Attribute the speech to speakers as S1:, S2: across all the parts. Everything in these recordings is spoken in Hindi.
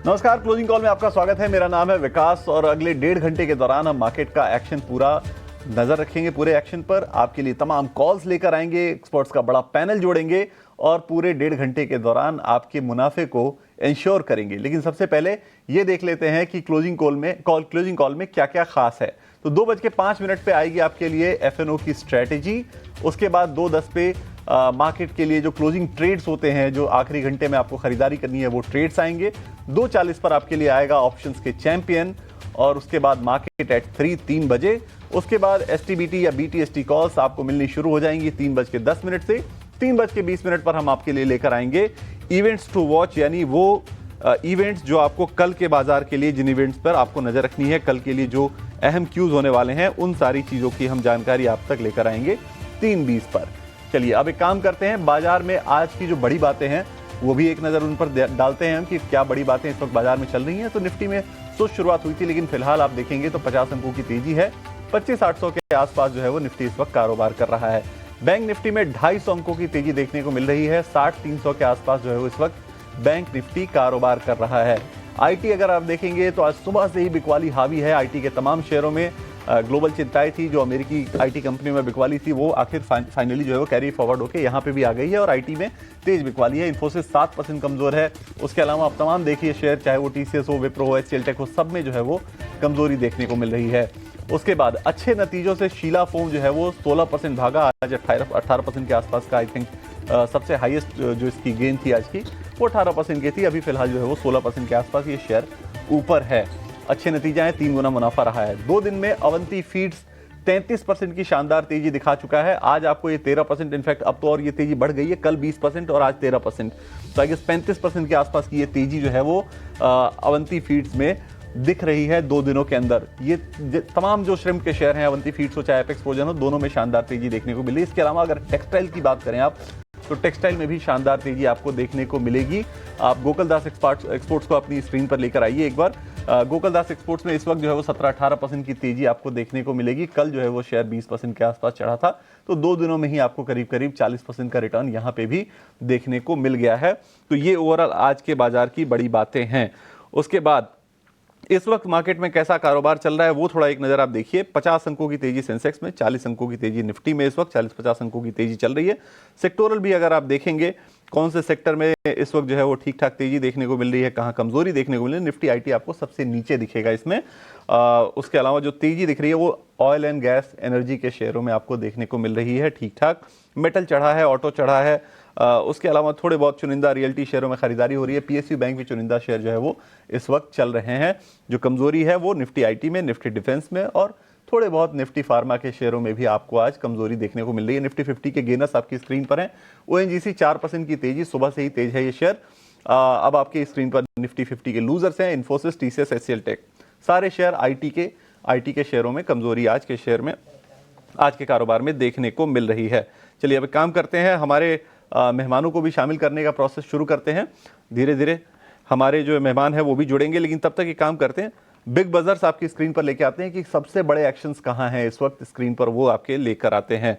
S1: नमस्कार, क्लोजिंग कॉल में आपका स्वागत है। मेरा नाम है विकास और अगले 1.5 घंटे के दौरान हम मार्केट का एक्शन पूरा नजर रखेंगे। पूरे एक्शन पर आपके लिए तमाम कॉल्स लेकर आएंगे, एक्सपर्ट्स का बड़ा पैनल जोड़ेंगे और पूरे 1.5 घंटे के दौरान आपके मुनाफे को इंश्योर करेंगे। लेकिन सबसे पहले ये देख लेते हैं कि क्लोजिंग कॉल में क्या क्या खास है। तो 2:05 पे आएगी आपके लिए एफएनओ की स्ट्रेटेजी। उसके बाद 2:10 पे मार्केट के लिए जो क्लोजिंग ट्रेड्स होते हैं, जो आखिरी घंटे में आपको खरीदारी करनी है, वो ट्रेड्स आएंगे। 2:40 पर आपके लिए आएगा ऑप्शंस के चैंपियन और उसके बाद मार्केट एट 3 बजे। उसके बाद एसटीबीटी या बीटीएसटी कॉल्स आपको मिलनी शुरू हो जाएंगी 3:10 से। 3:20 पर हम आपके लिए लेकर आएंगे इवेंट्स टू वॉच, यानी वो इवेंट्स जो आपको कल के बाजार के लिए, जिन इवेंट्स पर आपको नजर रखनी है, कल के लिए जो अहम क्यूज होने वाले हैं, उन सारी चीजों की हम जानकारी आप तक लेकर आएंगे 3:20 पर। चलिए अब एक काम करते हैं, बाजार में आज की जो बड़ी बातें हैं वो भी एक नजर उन पर डालते हैं कि क्या बड़ी बातें इस वक्त बाजार में चल रही हैं। तो निफ्टी में सुस्त शुरुआत हुई थी, लेकिन फिलहाल आप देखेंगे तो 50 अंकों की तेजी है। 25,800 के आसपास जो है वो निफ्टी इस वक्त कारोबार कर रहा है। बैंक निफ्टी में 250 अंकों की तेजी देखने को मिल रही है। 60,300 के आसपास जो है वो इस वक्त बैंक निफ्टी कारोबार कर रहा है। आईटी अगर आप देखेंगे तो आज सुबह से ही बिकवाली हावी है आईटी के तमाम शेयरों में। ग्लोबल चिंताएं थी, जो अमेरिकी आईटी कंपनी में बिकवाली थी, वो आखिर फाइनली जो है वो कैरी फॉरवर्ड होकर यहाँ पे भी आ गई है और आईटी में तेज बिकवाली है। इन्फोसिस 7% कमजोर है। उसके अलावा आप तमाम देखिए शेयर, चाहे वो टीसीएस हो, विप्रो हो, एचसीएल टेक हो, सब में जो है वो कमजोरी देखने को मिल रही है। उसके बाद अच्छे नतीजों से शीला फोम जो है वो 16% भागा, आज 18% के आसपास का आई थिंक सबसे हाईएस्ट जो इसकी गेन थी आज की वो 18% की थी। अभी फिलहाल जो है वो 16% के आसपास ये शेयर ऊपर है। अच्छे नतीजे हैं, 3 गुना मुनाफा रहा है। 2 दिन में अवंती फीड्स 33% की शानदार तेजी दिखा चुका है। आज आपको ये 13%, इनफैक्ट अब तो और ये तेजी बढ़ गई है, कल 20% और आज 13%, तो आई गेस 35% के आसपास की ये तेजी जो है वो अवंती फीड्स में दिख रही है 2 दिनों के अंदर। ये तमाम जो श्रिम्प के शेयर हैं, अवंती फीड्स हो चाहे एपेक्स प्रोजन हो, दोनों में शानदार तेजी देखने को मिली। इसके अलावा अगर टेक्सटाइल की बात करें आप, तो टेक्सटाइल में भी शानदार तेजी आपको देखने को मिलेगी। आप गोकुलदास एक्सपोर्ट्स को अपनी स्क्रीन पर लेकर आइए एक बार। गोकुलदास एक्सपोर्ट्स में इस वक्त जो है वो 17-18% की तेजी आपको देखने को मिलेगी। कल जो है वो शेयर 20% के आसपास चढ़ा था, तो 2 दिनों में ही आपको करीब करीब 40% का रिटर्न यहाँ पे भी देखने को मिल गया है। तो ये ओवरऑल आज के बाजार की बड़ी बातें हैं। उसके बाद इस वक्त मार्केट में कैसा कारोबार चल रहा है वो थोड़ा एक नजर आप देखिए। 50 अंकों की तेजी सेंसेक्स में, 40 अंकों की तेजी निफ्टी में, इस वक्त 40-50 अंकों की तेजी चल रही है। सेक्टोरल भी अगर आप देखेंगे कौन से सेक्टर में इस वक्त जो है वो ठीक ठाक तेजी देखने को मिल रही है, कहाँ कमजोरी देखने को मिल रही है, निफ्टी आईटी आपको सबसे नीचे दिखेगा इसमें। उसके अलावा जो तेजी दिख रही है वो ऑयल एंड गैस, एनर्जी के शेयरों में आपको देखने को मिल रही है ठीक ठाक। मेटल चढ़ा है, ऑटो चढ़ा है। उसके अलावा थोड़े बहुत चुनिंदा रियल्टी शेयरों में खरीदारी हो रही है। पीएसयू बैंक भी चुनिंदा शेयर जो है वो इस वक्त चल रहे हैं। जो कमजोरी है वो निफ्टी आईटी में, निफ्टी डिफेंस में और थोड़े बहुत निफ्टी फार्मा के शेयरों में भी आपको आज कमजोरी देखने को मिल रही है। निफ्टी 50 के गेनर्स आपकी स्क्रीन पर हैं। ओएनजीसी 4% की तेजी, सुबह से ही तेज है ये शेयर। अब आपकी स्क्रीन पर निफ्टी 50 के लूजर्स हैं इन्फोसिस, टीसीएस, एचसीएल टेक। सारे शेयर आईटी के शेयरों में कमजोरी आज के शेयर में, आज के कारोबार में देखने को मिल रही है। चलिए अब काम करते हैं, हमारे मेहमानों को भी शामिल करने का प्रोसेस शुरू करते हैं। धीरे धीरे हमारे जो मेहमान हैं वो भी जुड़ेंगे, लेकिन तब तक एक काम करते हैं, बिग बजर्स आपकी स्क्रीन पर लेके आते हैं कि सबसे बड़े एक्शंस कहाँ हैं इस वक्त स्क्रीन पर, वो आपके लेकर आते हैं।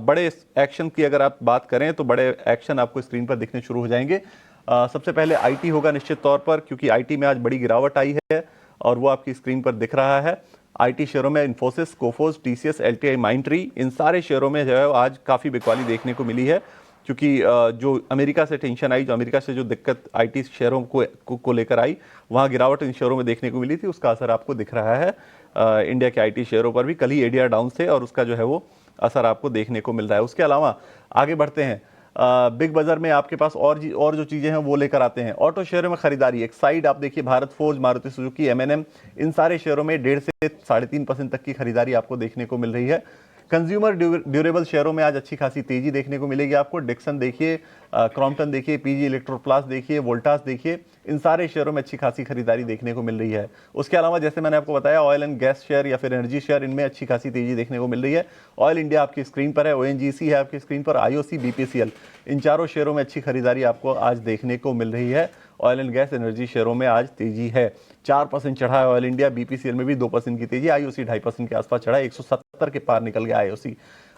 S1: बड़े एक्शन की अगर आप बात करें तो बड़े एक्शन आपको स्क्रीन पर दिखने शुरू हो जाएंगे। सबसे पहले आईटी होगा निश्चित तौर पर, क्योंकि आईटी में आज बड़ी गिरावट आई है और वो आपकी स्क्रीन पर दिख रहा है। आईटी शेयरों में इन्फोसिस, कोफोस, टीसीएस, एलटीआई, माइंडट्री, इन सारे शेयरों में जो है आज काफ़ी बिकवाली देखने को मिली है, क्योंकि जो अमेरिका से टेंशन आई, जो अमेरिका से जो दिक्कत आईटी शेयरों को लेकर आई, वहाँ गिरावट इन शेयरों में देखने को मिली थी। उसका असर आपको दिख रहा है इंडिया के आईटी शेयरों पर भी। कल ही एडीआर डाउन थे और उसका जो है वो असर आपको देखने को मिल रहा है। उसके अलावा आगे बढ़ते हैं, बिग बाजार में आपके पास और जो चीज़ें हैं वो लेकर आते हैं। ऑटो शेयरों में खरीदारी, एक साइड आप देखिए भारत फोर्ज, मारुति सुजुकी, एमएनएम, इन सारे शेयरों में 1.5 से 3.5% तक की खरीदारी आपको देखने को मिल रही है। कंज्यूमर ड्यूरेबल शेयरों में आज अच्छी खासी तेजी देखने को मिलेगी आपको। डिक्सन देखिए, क्रॉम्पटन देखिए, पीजी इलेक्ट्रोप्लास देखिए, वोल्टास देखिए, इन सारे शेयरों में अच्छी खासी खरीदारी देखने को मिल रही है। उसके अलावा जैसे मैंने आपको बताया, ऑयल एंड गैस शेयर या फिर एनर्जी शेयर, इनमें अच्छी खासी तेजी देखने को मिल रही है। ऑयल इंडिया आपकी स्क्रीन पर है, ओएनजीसी है आपकी स्क्रीन पर, आईओसी, बीपीसीएल, इन चारों शेयरों में अच्छी खरीदारी आपको आज देखने को मिल रही है। ऑयल एंड गैस, एनर्जी शेयरों में आज तेजी है। 4% चढ़ा है ऑयल इंडिया, बीपीसीएल में भी 2% की तेजी, आईओसी 2.5% के आसपास चढ़ा है, 170 के पार निकल गया आईओसी।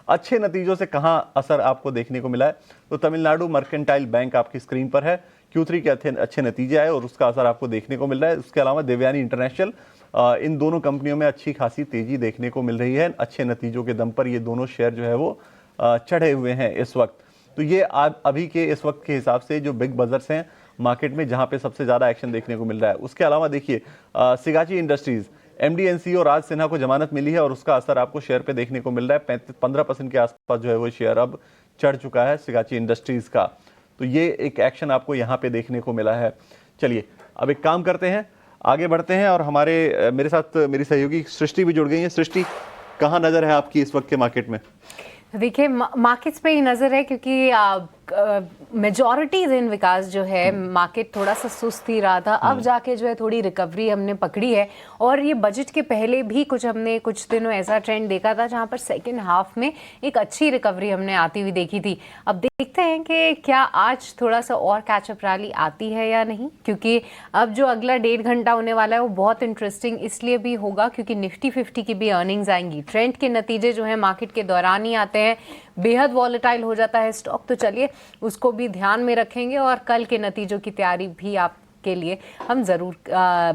S1: अच्छे नतीजों से कहां असर आपको देखने को मिला है, तो तमिलनाडु मर्केंटाइल बैंक आपकी स्क्रीन पर है, Q3 के अच्छे नतीजे आए और उसका असर आपको देखने को मिल रहा है। उसके अलावा देवयानी इंटरनेशनल, इन दोनों कंपनियों में अच्छी खासी तेजी देखने को मिल रही है। अच्छे नतीजों के दम पर ये दोनों शेयर जो है वो चढ़े हुए हैं इस वक्त। तो ये अभी के इस वक्त के हिसाब से जो बिग बजर्स हैं मार्केट में, जहां पे सबसे ज्यादा एक्शन देखने को मिल रहा है। उसके अलावा देखिए Sigachi industries, MD and CEO राज सिन्हा को जमानत मिली है और उसका असर आपको शेयर पे देखने को मिल रहा है। 15% के आसपास जो है वो शेयर अब चढ़ चुका है सिगाची इंडस्ट्रीज का। तो ये एक एक्शन आपको यहाँ पे देखने को मिला है। चलिए अब एक काम करते हैं, आगे बढ़ते हैं और मेरे साथ मेरी सहयोगी सृष्टि भी जुड़ गई है। सृष्टि, कहाँ नजर है आपकी इस वक्त के मार्केट में?
S2: देखिए मार्केट्स पे ही नज़र है क्योंकि मेजॉरिटी दिन विकास जो है मार्केट थोड़ा सा सुस्त ही रहा था। अब जाके जो है थोड़ी रिकवरी हमने पकड़ी है और ये बजट के पहले भी हमने कुछ दिनों ऐसा ट्रेंड देखा था जहां पर सेकेंड हाफ में एक अच्छी रिकवरी हमने आती हुई देखी थी। अब देखते हैं कि क्या आज थोड़ा सा और कैचअप रैली आती है या नहीं, क्योंकि अब जो अगला 1.5 घंटा होने वाला है वो बहुत इंटरेस्टिंग इसलिए भी होगा क्योंकि निफ्टी 50 की भी अर्निंग्स आएंगी। ट्रेंड के नतीजे जो है मार्केट के दौरान ही आते हैं, बेहद वॉलेटाइल हो जाता है स्टॉक। तो चलिए उसको भी ध्यान में रखेंगे और कल के नतीजों की तैयारी भी आपके लिए हम ज़रूर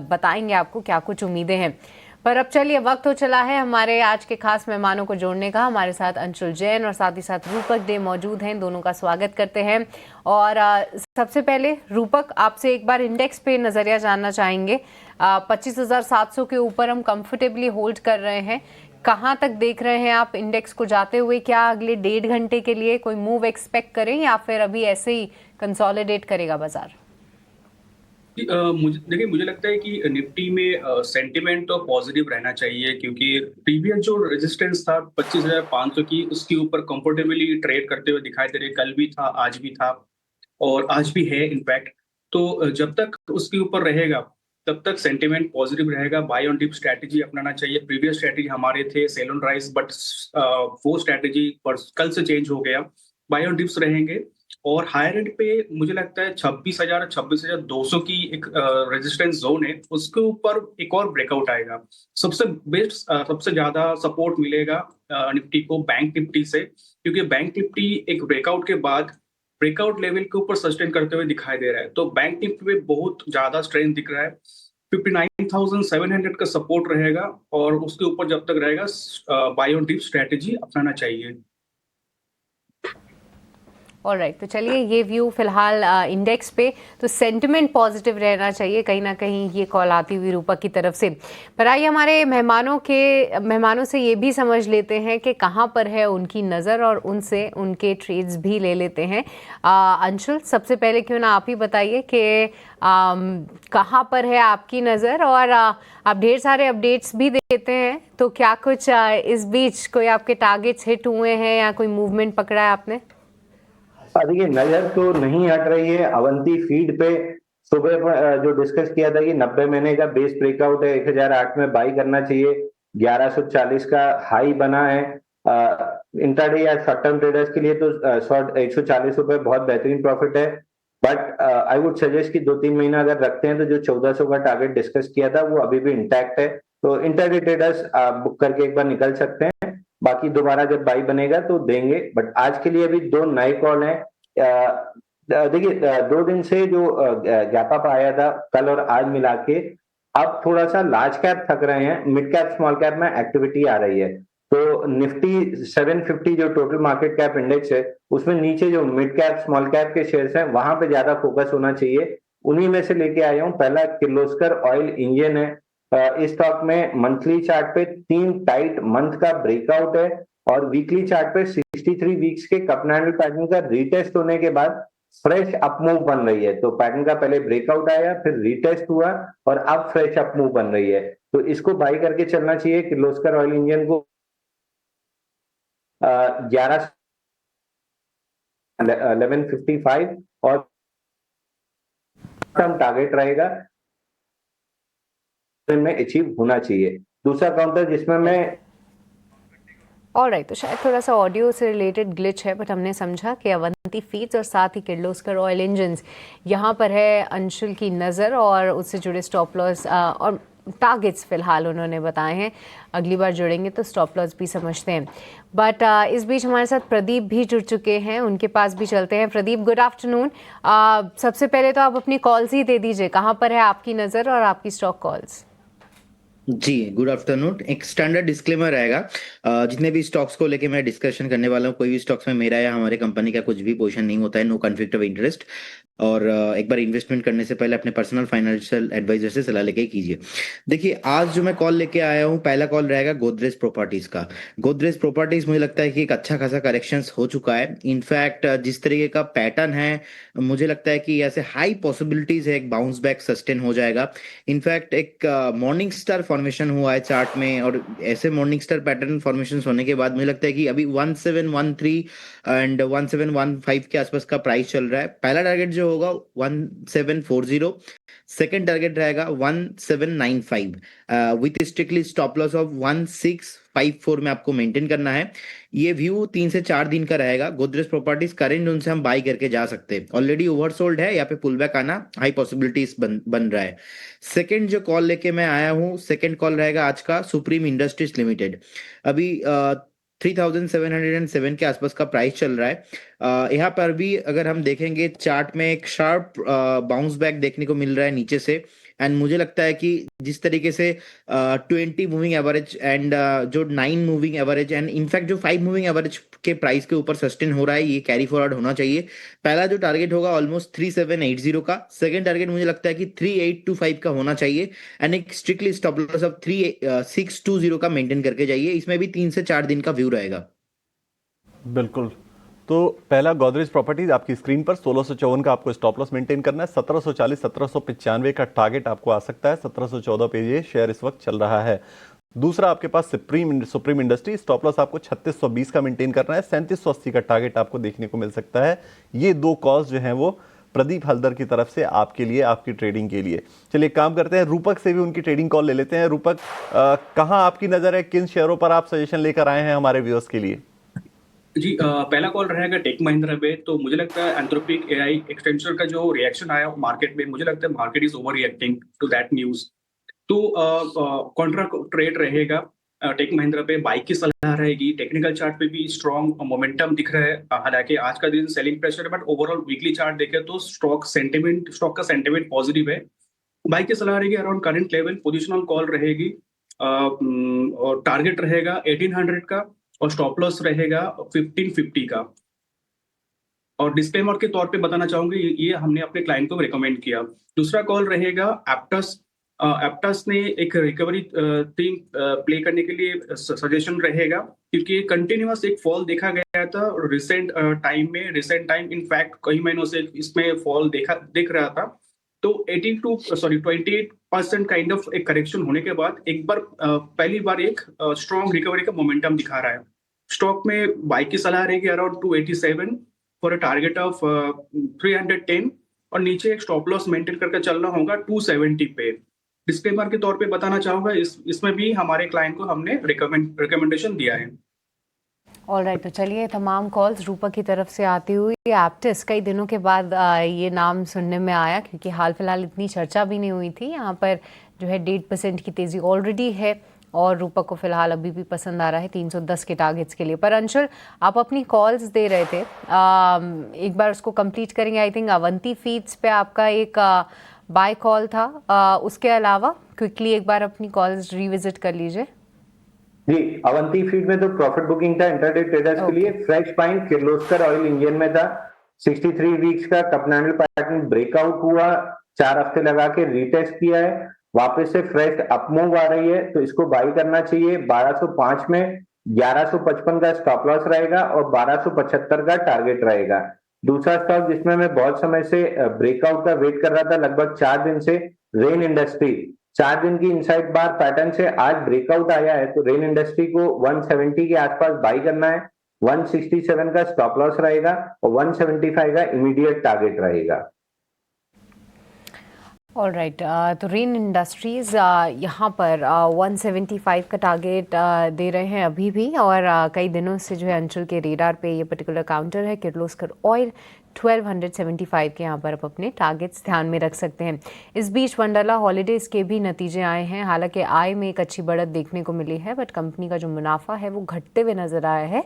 S2: बताएंगे आपको क्या कुछ उम्मीदें हैं। पर अब चलिए वक्त हो चला है हमारे आज के खास मेहमानों को जोड़ने का। हमारे साथ अंशुल जैन और साथ ही साथ रूपक डे मौजूद हैं, दोनों का स्वागत करते हैं। और सबसे पहले रूपक, आपसे एक बार इंडेक्स पे नज़रिया जानना चाहेंगे। 25,700 के ऊपर हम कंफर्टेबली होल्ड कर रहे हैं, कहाँ तक देख रहे हैं आप इंडेक्स को जाते हुए? क्या अगले 1.5 घंटे के लिए कोई मूव एक्सपेक्ट करें या फिर अभी ऐसे ही कंसोलिडेट करेगा बाजार?
S3: मुझे लगता है कि निफ्टी में सेंटिमेंट तो पॉजिटिव रहना चाहिए क्योंकि प्रीवियस जो रेजिस्टेंस था 25,500 की, उसके ऊपर कंफर्टेबली ट्रेड करते हुए दिखाई दे रहे। कल भी था, आज भी था और आज भी है इनफैक्ट। तो जब तक उसके ऊपर रहेगा तब तक सेंटिमेंट पॉजिटिव रहेगा। बाय ऑन डिप स्ट्रैटेजी अपनाना चाहिए। प्रीवियस स्ट्रैटेजी हमारे थे सेल ऑन राइज, बट वो स्ट्रैटेजी कल से चेंज हो गया। बाय ऑन डिप्स रहेंगे और हायर एंड पे मुझे लगता है 26,000 26,200 की एक रेजिस्टेंस जोन है, उसके ऊपर एक और ब्रेकआउट आएगा। सबसे बेस्ट सबसे ज्यादा सपोर्ट मिलेगा निफ्टी को बैंक निफ्टी से, क्योंकि बैंक निफ्टी एक ब्रेकआउट के बाद ब्रेकआउट लेवल के ऊपर सस्टेन करते हुए दिखाई दे रहा है। तो बैंक निफ्टी में बहुत ज्यादा स्ट्रेंथ दिख रहा है। 59,700 का सपोर्ट रहेगा और उसके ऊपर जब तक रहेगा बाय ऑन डिप स्ट्रैटेजी अपनाना चाहिए।
S2: ऑलराइट, तो चलिए ये व्यू फिलहाल इंडेक्स पे, तो सेंटिमेंट पॉजिटिव रहना चाहिए, कहीं ना कहीं ये कॉल आती हुई रूपक की तरफ से। पर आइए हमारे मेहमानों से ये भी समझ लेते हैं कि कहाँ पर है उनकी नज़र और उनसे उनके ट्रेड्स भी ले लेते हैं। अंशुल, सबसे पहले क्यों ना आप ही बताइए कि कहाँ पर है आपकी नज़र, और आप ढेर सारे अपडेट्स भी देते हैं, तो क्या कुछ इस बीच कोई आपके टारगेट्स हिट हुए हैं या कोई मूवमेंट पकड़ा है आपने?
S4: देखिए, नजर तो नहीं हट रही है। अवंती फीड पे सुबह जो डिस्कस किया था कि 90 महीने का बेस ब्रेकआउट है, 1008 में बाई करना चाहिए, 1140 का हाई बना है। इंट्राडे या शॉर्ट टर्म ट्रेडर्स के लिए तो 140 रुपए बहुत बेहतरीन प्रॉफिट है। बट आई वुड सजेस्ट कि 2-3 महीना अगर रखते हैं तो जो 1400 का टारगेट डिस्कस किया था वो अभी भी इंटैक्ट है। तो इंट्राडे ट्रेडर्स बुक करके एक बार निकल सकते हैं, बाकी दोबारा जब बाई बनेगा तो देंगे। बट आज के लिए अभी 2 नए कॉल हैं। देखिए, 2 दिन से जो गैप अप आया था कल और आज मिला के, अब थोड़ा सा लार्ज कैप थक रहे हैं, मिड कैप स्मॉल कैप में एक्टिविटी आ रही है। तो निफ्टी 750 जो टोटल मार्केट कैप इंडेक्स है, उसमें नीचे जो मिड कैप स्मॉल कैप के शेयर्स हैं वहां पे ज्यादा फोकस होना चाहिए। उन्हीं में से लेके आया हूं। पहला किर्लोस्कर ऑयल इंजन है। इस स्टॉक में मंथली चार्ट पे 3 टाइट मंथ का ब्रेकआउट है और वीकली चार्ट पे 63 वीक्स के कप एंड पैटर्न का रीटेस्ट होने के बाद फ्रेश अपमूव बन रही है। तो पैटर्न का पहले ब्रेकआउट आया, फिर रीटेस्ट हुआ और अब फ्रेश अपमूव बन रही है। तो इसको बाई करके चलना चाहिए किर्लोस्कर ऑयल इंजन को। 1155 और टारगेट रहेगा में अचीव होना चाहिए। दूसरा काउंटर जिसमें मैं
S2: ऑलराइट, तो शायद थोड़ा सा ऑडियो से रिलेटेड ग्लिच है, बट हमने समझा कि अवंती फीड्स और साथ ही किर्लोस्कर ऑयल इंजन्स यहाँ पर है अंशुल की नज़र और उससे जुड़े स्टॉप लॉस और टारगेट्स फिलहाल उन्होंने बताए हैं, अगली बार जुड़ेंगे तो स्टॉप लॉस भी समझते हैं। बट इस बीच हमारे साथ प्रदीप भी जुड़ चुके हैं, उनके पास भी चलते हैं। Pradeep, good afternoon. सबसे पहले तो आप अपनी कॉल्स ही दे दीजिए, कहाँ पर है आपकी नज़र और आपकी स्टॉक कॉल्स?
S5: जी, गुड आफ्टरनून। एक स्टैंडर्ड डिस्क्लेमर रहेगा, जितने भी स्टॉक्स को लेके मैं डिस्कशन करने वाला हूँ, कोई भी स्टॉक्स में मेरा या हमारे कंपनी का कुछ भी पोजीशन नहीं होता है, नो कॉन्फ्लिक्ट ऑफ इंटरेस्ट। और एक बार इन्वेस्टमेंट करने से पहले अपने पर्सनल फाइनेंशियल एडवाइजर से सलाह लेके ही कीजिए। देखिए, आज जो मैं कॉल लेके आया हूँ, पहला कॉल रहेगा गोदरेज प्रॉपर्टीज का। गोदरेज प्रॉपर्टीज मुझे लगता है कि एक अच्छा खासा करेक्शंस हो चुका है। इनफैक्ट जिस तरीके का पैटर्न है, मुझे लगता है कि ऐसे हाई पॉसिबिलिटीज है एक बाउंस बैक सस्टेन हो जाएगा। इनफैक्ट एक मॉर्निंग स्टार फॉर्मेशन हुआ है चार्ट में, और ऐसे मॉर्निंग स्टार पैटर्न फॉर्मेशन होने के बाद मुझे लगता है कि अभी 1713 एंड 1715 के आसपास का प्राइस चल रहा है। पहला टारगेट जो होगा 1740, सेकंड टारगेट रहेगा 1795 with strictly stop loss of 1654 में आपको मेंटेन करना है। ये व्यू 3 से 4 दिन का रहेगा। गोदरेज प्रॉपर्टीज करेंट जोन से हम बाई करके जा सकते हैं, ऑलरेडी ओवरसोल्ड है, यहाँ पे पुल बैक आना हाई पॉसिबिलिटीज बन रहा है। सेकंड जो कॉल लेके मैं आया हूँ, सेकंड कॉल रहेगा आज का सुप्रीम इंडस्ट्रीज लिमिटेड। अभी 3707 के आसपास का प्राइस चल रहा है। यहाँ पर भी अगर हम देखेंगे चार्ट में एक शार्प बाउंस बैक देखने को मिल रहा है नीचे से। एंड मुझे लगता है कि जिस तरीके से 20 मूविंग एवरेज एंड जो 9 मूविंग एवरेज एंड इनफैक्ट जो 5 मूविंग एवरेज के प्राइस के ऊपर सस्टेन हो रहा है, ये कैरी फॉरवर्ड होना चाहिए। पहला जो टारगेट होगा ऑलमोस्ट 3780 का, सेकंड टारगेट मुझे लगता है कि 3825 का होना चाहिए, एंड एक स्ट्रिक्टली स्टॉप लॉस ऑफ 3620 का मेंटेन करके जाइए। इसमें भी 3 से 4 दिन का व्यू रहेगा।
S1: बिल्कुल। तो पहला गोदरेज प्रॉपर्टीज आपकी स्क्रीन पर 1654 का आपको स्टॉप लॉस मेंटेन करना है। 1740 1795 का टारगेट आपको आ सकता है। 1714 पे ये शेयर इस वक्त चल रहा है। दूसरा आपके पास सुप्रीम इंडस्ट्री, स्टॉप लॉस आपको 3620 का मेंटेन करना है। 3780 का टारगेट आपको देखने को मिल सकता है। ये दो कॉल्स जो हैं वो प्रदीप हल्दर की तरफ से आपके लिए, आपकी ट्रेडिंग के लिए। चलिए काम करते हैं, रूपक से भी उनकी ट्रेडिंग कॉल ले लेते हैं। रूपक, कहाँ आपकी नजर है, किन शेयरों पर आप सजेशन लेकर आए हैं हमारे व्यूअर्स के लिए?
S3: जी, पहला कॉल रहेगा टेक महिंद्रा पे। तो मुझे लगता है एंथ्रोपिक एआई एक्सटेंशन का जो रिएक्शन आया मार्केट में, मुझे लगता है market is over reacting to that news. तो कॉन्ट्रा ट्रेड रहेगा टेक महिंद्रा पे, बाइक की सलाह रहेगी। टेक्निकल चार्ट पे भी स्ट्रॉन्ग मोमेंटम दिख रहा है, हालांकि आज का दिन सेलिंग प्रेशर है, बट ओवरऑल वीकली चार्ट देखें तो स्टॉक का सेंटिमेंट पॉजिटिव है। बाइक की सलाह रहेगी around current level, positional call रहेगी, और टारगेट रहेगा 1800 का, और स्टॉप लॉस रहेगा 1550 का। और डिस्क्लेमर के तौर पे बताना चाहूंगी, ये हमने अपने क्लाइंट को रिकमेंड किया। दूसरा कॉल रहेगा एप्टस। एप्टस ने एक रिकवरी थीम प्ले करने के लिए सजेशन रहेगा, क्योंकि कंटिन्यूअस एक फॉल देखा गया था रिसेंट टाइम इनफैक्ट कई महीनों से इसमें फॉल दिख रहा था। तो 28% काइंड ऑफ एक करेक्शन होने के बाद एक बार पहली बार एक स्ट्रॉन्ग रिकवरी का मोमेंटम दिखा रहा है। स्टॉक में बाइक की सलाह रहेगी around 287 for a target of 310, और नीचे एक स्टॉप लॉस मेंटेन करके चलना होगा 270 पे। डिस्क्लेमर के तौर पे बताना चाहूंगा, इसमें भी हमारे क्लाइंट को हमने रिकमेंडेशन दिया है।
S2: ऑलराइट, तो चलिए तमाम कॉल्स रूपक की तरफ से आती हुई। एप्टिस कई दिनों के बाद ये नाम सुनने में आया, क्योंकि हाल फिलहाल इतनी चर्चा भी नहीं हुई थी। यहाँ पर जो है 1.5% की तेज़ी ऑलरेडी है, और रूपक को फिलहाल अभी भी पसंद आ रहा है 310 के टारगेट्स के लिए। पर अंशुल, आप अपनी कॉल्स दे रहे थे, एक बार उसको कंप्लीट करेंगे। आई थिंक अवंती फीड्स पे आपका एक बाय कॉल था, उसके अलावा क्विकली एक बार अपनी कॉल्स रिविजिट कर लीजिए।
S4: जी, अवंती फीड में तो प्रॉफिट बुकिंग था इंट्राडे ट्रेडर्स के लिए। Fresh pine Kirloskar oil engine में था। 63 वीक्स का कपनैंडल पैटर्न ब्रेकआउट हुआ, 4 हफ्ते लगा के रीटेस्ट किया है, वापस से फ्रेश अपमूव आ रही है, तो इसको बाई करना चाहिए। 1205 में 1155 का स्टॉप लॉस रहेगा और 1275 का टारगेट रहेगा। दूसरा स्टॉक जिसमें मैं बहुत समय से ब्रेकआउट का वेट कर रहा था, लगभग 4 दिन से, रेन इंडस्ट्री। 4 दिन की इनसाइड बार पैटर्न से आज ब्रेकआउट आया है, तो रेन इंडस्ट्री को 170 के आसपास बाई करना है। 167 का स्टॉप लॉस रहेगा और 175 का इमीडिएट टारगेट रहेगा।
S2: ऑलराइट, तो रेन इंडस्ट्रीज यहाँ पर 175 का टारगेट दे रहे हैं अभी भी, और कई दिनों से जो है अंशुल के रेडार पे ये पर्टिकुलर काउंटर है। किर्लोस्कर ऑयल 1275 के यहाँ पर आप अपने टारगेट्स ध्यान में रख सकते हैं। इस बीच वंडरला हॉलीडेज के भी नतीजे आए हैं। हालांकि आय में एक अच्छी बढ़त देखने को मिली है, बट कंपनी का जो मुनाफा है वो घटते हुए नजर आया है।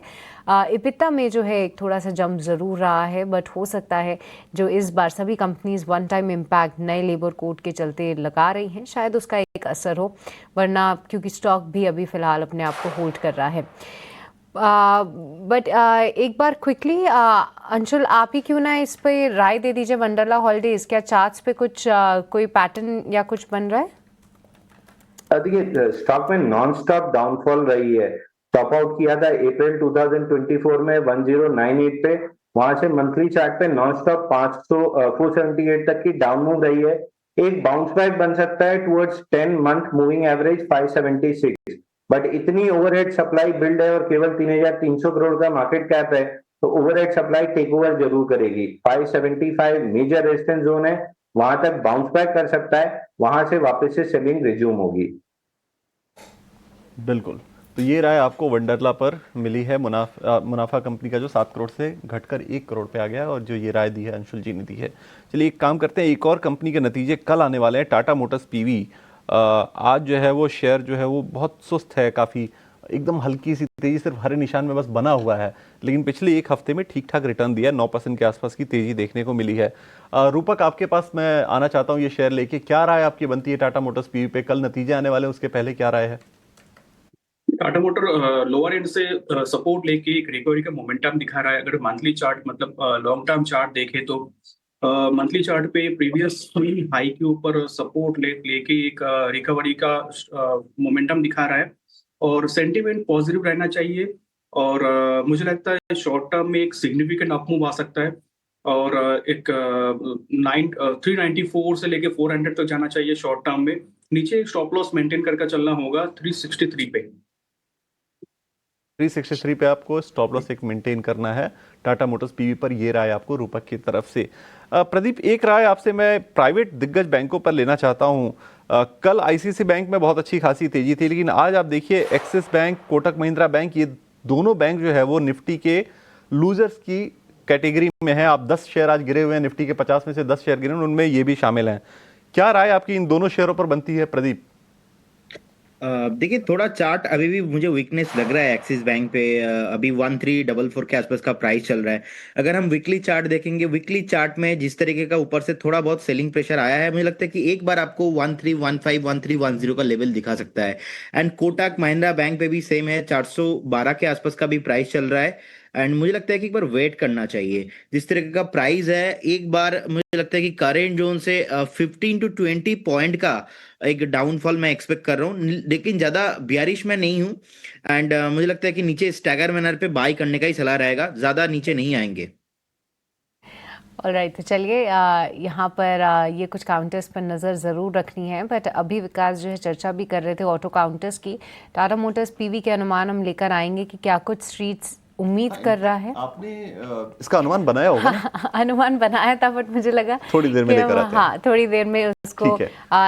S2: इबिटा में जो है एक थोड़ा सा जंप ज़रूर रहा है, बट हो सकता है जो इस बार सभी कंपनीज वन टाइम इम्पैक्ट नए लेबर कोड के चलते लगा रही हैं, शायद उसका एक असर हो, वरना क्योंकि स्टॉक भी अभी फ़िलहाल अपने आप को होल्ड कर रहा है। बट एक बार क्विकली अंशुल, आप ही क्यों ना इस पे राय दे दीजिए वंडरला हॉलीडेज, क्या चार्ट्स पे कुछ कोई पैटर्न या कुछ बन रहा है?
S4: देखिए, स्टॉक में नॉन स्टॉप डाउनफॉल रही है। टॉप आउट किया था अप्रैल 2024 में 1098 पे, वहां से मंथली चार्ट पे नॉन स्टॉप 478 तक की डाउन मूव रही है। एक बाउंस बैक बन सकता है towards 10 month moving average 576, but इतनी ओवरहेड सप्लाई बिल्ड है और केवल 3300 करोड़ का मार्केट कैप है, तो ओवरहेड सप्लाई टेक ओवर जरूर करेगी। 575 मेजर रेजिस्टेंस जोन है, वहां तक बाउंस बैक कर सकता है, वहां से वापस से सेलिंग रिज्यूम होगी।
S1: बिल्कुल, तो ये राय आपको वंडरला पर मिली है। मुनाफा कंपनी का जो 7 करोड़ से घटकर 1 करोड़ पे आ गया, और जो ये राय दी है अंशुल जी ने दी है। चलिए एक काम करते हैं, एक और कंपनी के नतीजे कल आने वाले हैं। टाटा मोटर्स पीवी आज जो है वो शेयर जो है वो बहुत सुस्त है, काफ़ी एकदम हल्की सी तेजी, सिर्फ हरे निशान में बस बना हुआ है, लेकिन पिछले एक हफ्ते में ठीक ठाक रिटर्न दिया, 9% के आसपास की तेजी देखने को मिली है। रूपक, आपके पास मैं आना चाहता हूँ ये शेयर लेके, क्या राय आपकी बनती है टाटा मोटर्स पीवी पे? कल नतीजे आने वाले हैं, उसके पहले क्या राय है?
S3: टाटा मोटर लोअर एंड से सपोर्ट लेके एक रिकवरी का मोमेंटम दिखा रहा है। अगर मंथली चार्ट मतलब लॉन्ग टर्म चार्ट देखे तो मंथली चार्ट पे प्रीवियस हाई के ऊपर सपोर्ट लेके एक रिकवरी का मोमेंटम दिखा रहा है, और सेंटीमेंट पॉजिटिव रहना चाहिए। और मुझे लगता है शॉर्ट टर्म में एक सिग्निफिकेंट अपमूव आ सकता है, और एक 394 से लेके 400 तक जाना चाहिए शॉर्ट टर्म में। नीचे एक स्टॉप लॉस मेंटेन करके चलना होगा 363 पे।
S1: 363 पे आपको स्टॉप लॉस एक मेंटेन करना है टाटा मोटर्स पीवी पर। ये राय आपको रूपक की तरफ से। प्रदीप, एक राय आपसे मैं प्राइवेट दिग्गज बैंकों पर लेना चाहता हूं। कल आईसीआईसीआई बैंक में बहुत अच्छी खासी तेजी थी, लेकिन आज आप देखिए axis bank, Kotak Mahindra bank, ये दोनों बैंक जो है वो निफ्टी के लूजर्स की कैटेगरी में है। आप 10 शेयर आज गिरे हुए हैं, निफ्टी के 50 में से 10 शेयर गिरे, उनमें ये भी शामिल हैं। क्या राय आपकी इन दोनों शेयरों पर बनती है प्रदीप?
S5: देखिए, थोड़ा चार्ट अभी भी मुझे वीकनेस लग रहा है एक्सिस बैंक पे। अभी 1344 के आसपास का प्राइस चल रहा है। अगर हम वीकली चार्ट देखेंगे, वीकली चार्ट में जिस तरीके का ऊपर से थोड़ा बहुत सेलिंग प्रेशर आया है, मुझे लगता है कि एक बार आपको 1315 1310 का लेवल दिखा सकता है। एंड कोटक महिंद्रा बैंक पे भी सेम है, 412 के आसपास का भी प्राइस चल रहा है। एंड मुझे लगता है कि एक बार वेट करना चाहिए। जिस तरीके का प्राइस है, एक बार मुझे लगता है कि करेंट जोन से 15 to 20 पॉइंट का एक डाउनफॉल मैं एक्सपेक्ट कर रहा हूँ, लेकिन ज्यादा बियरिश में नहीं हूँ। एंड मुझे लगता है कि नीचे स्टैगर मैनर पे बाई करने का ही सलाह रहेगा, ज्यादा नीचे नहीं आएंगे।
S2: ऑलराइट, तो चलिए यहाँ पर ये कुछ काउंटर्स पर नज़र ज़रूर रखनी है, बट अभी विकास जो है चर्चा भी कर रहे थे ऑटो काउंटर्स की। टाटा मोटर्स पीवी के अनुमान हम लेकर आएंगे कि क्या कुछ स्ट्रीट्स उम्मीद कर रहा है।
S1: आपने इसका अनुमान बनाया होगा ना?
S2: अनुमान बनाया था, बट मुझे लगा
S1: थोड़ी देर में लेकर आते हैं।
S2: हाँ, थोड़ी देर में उसको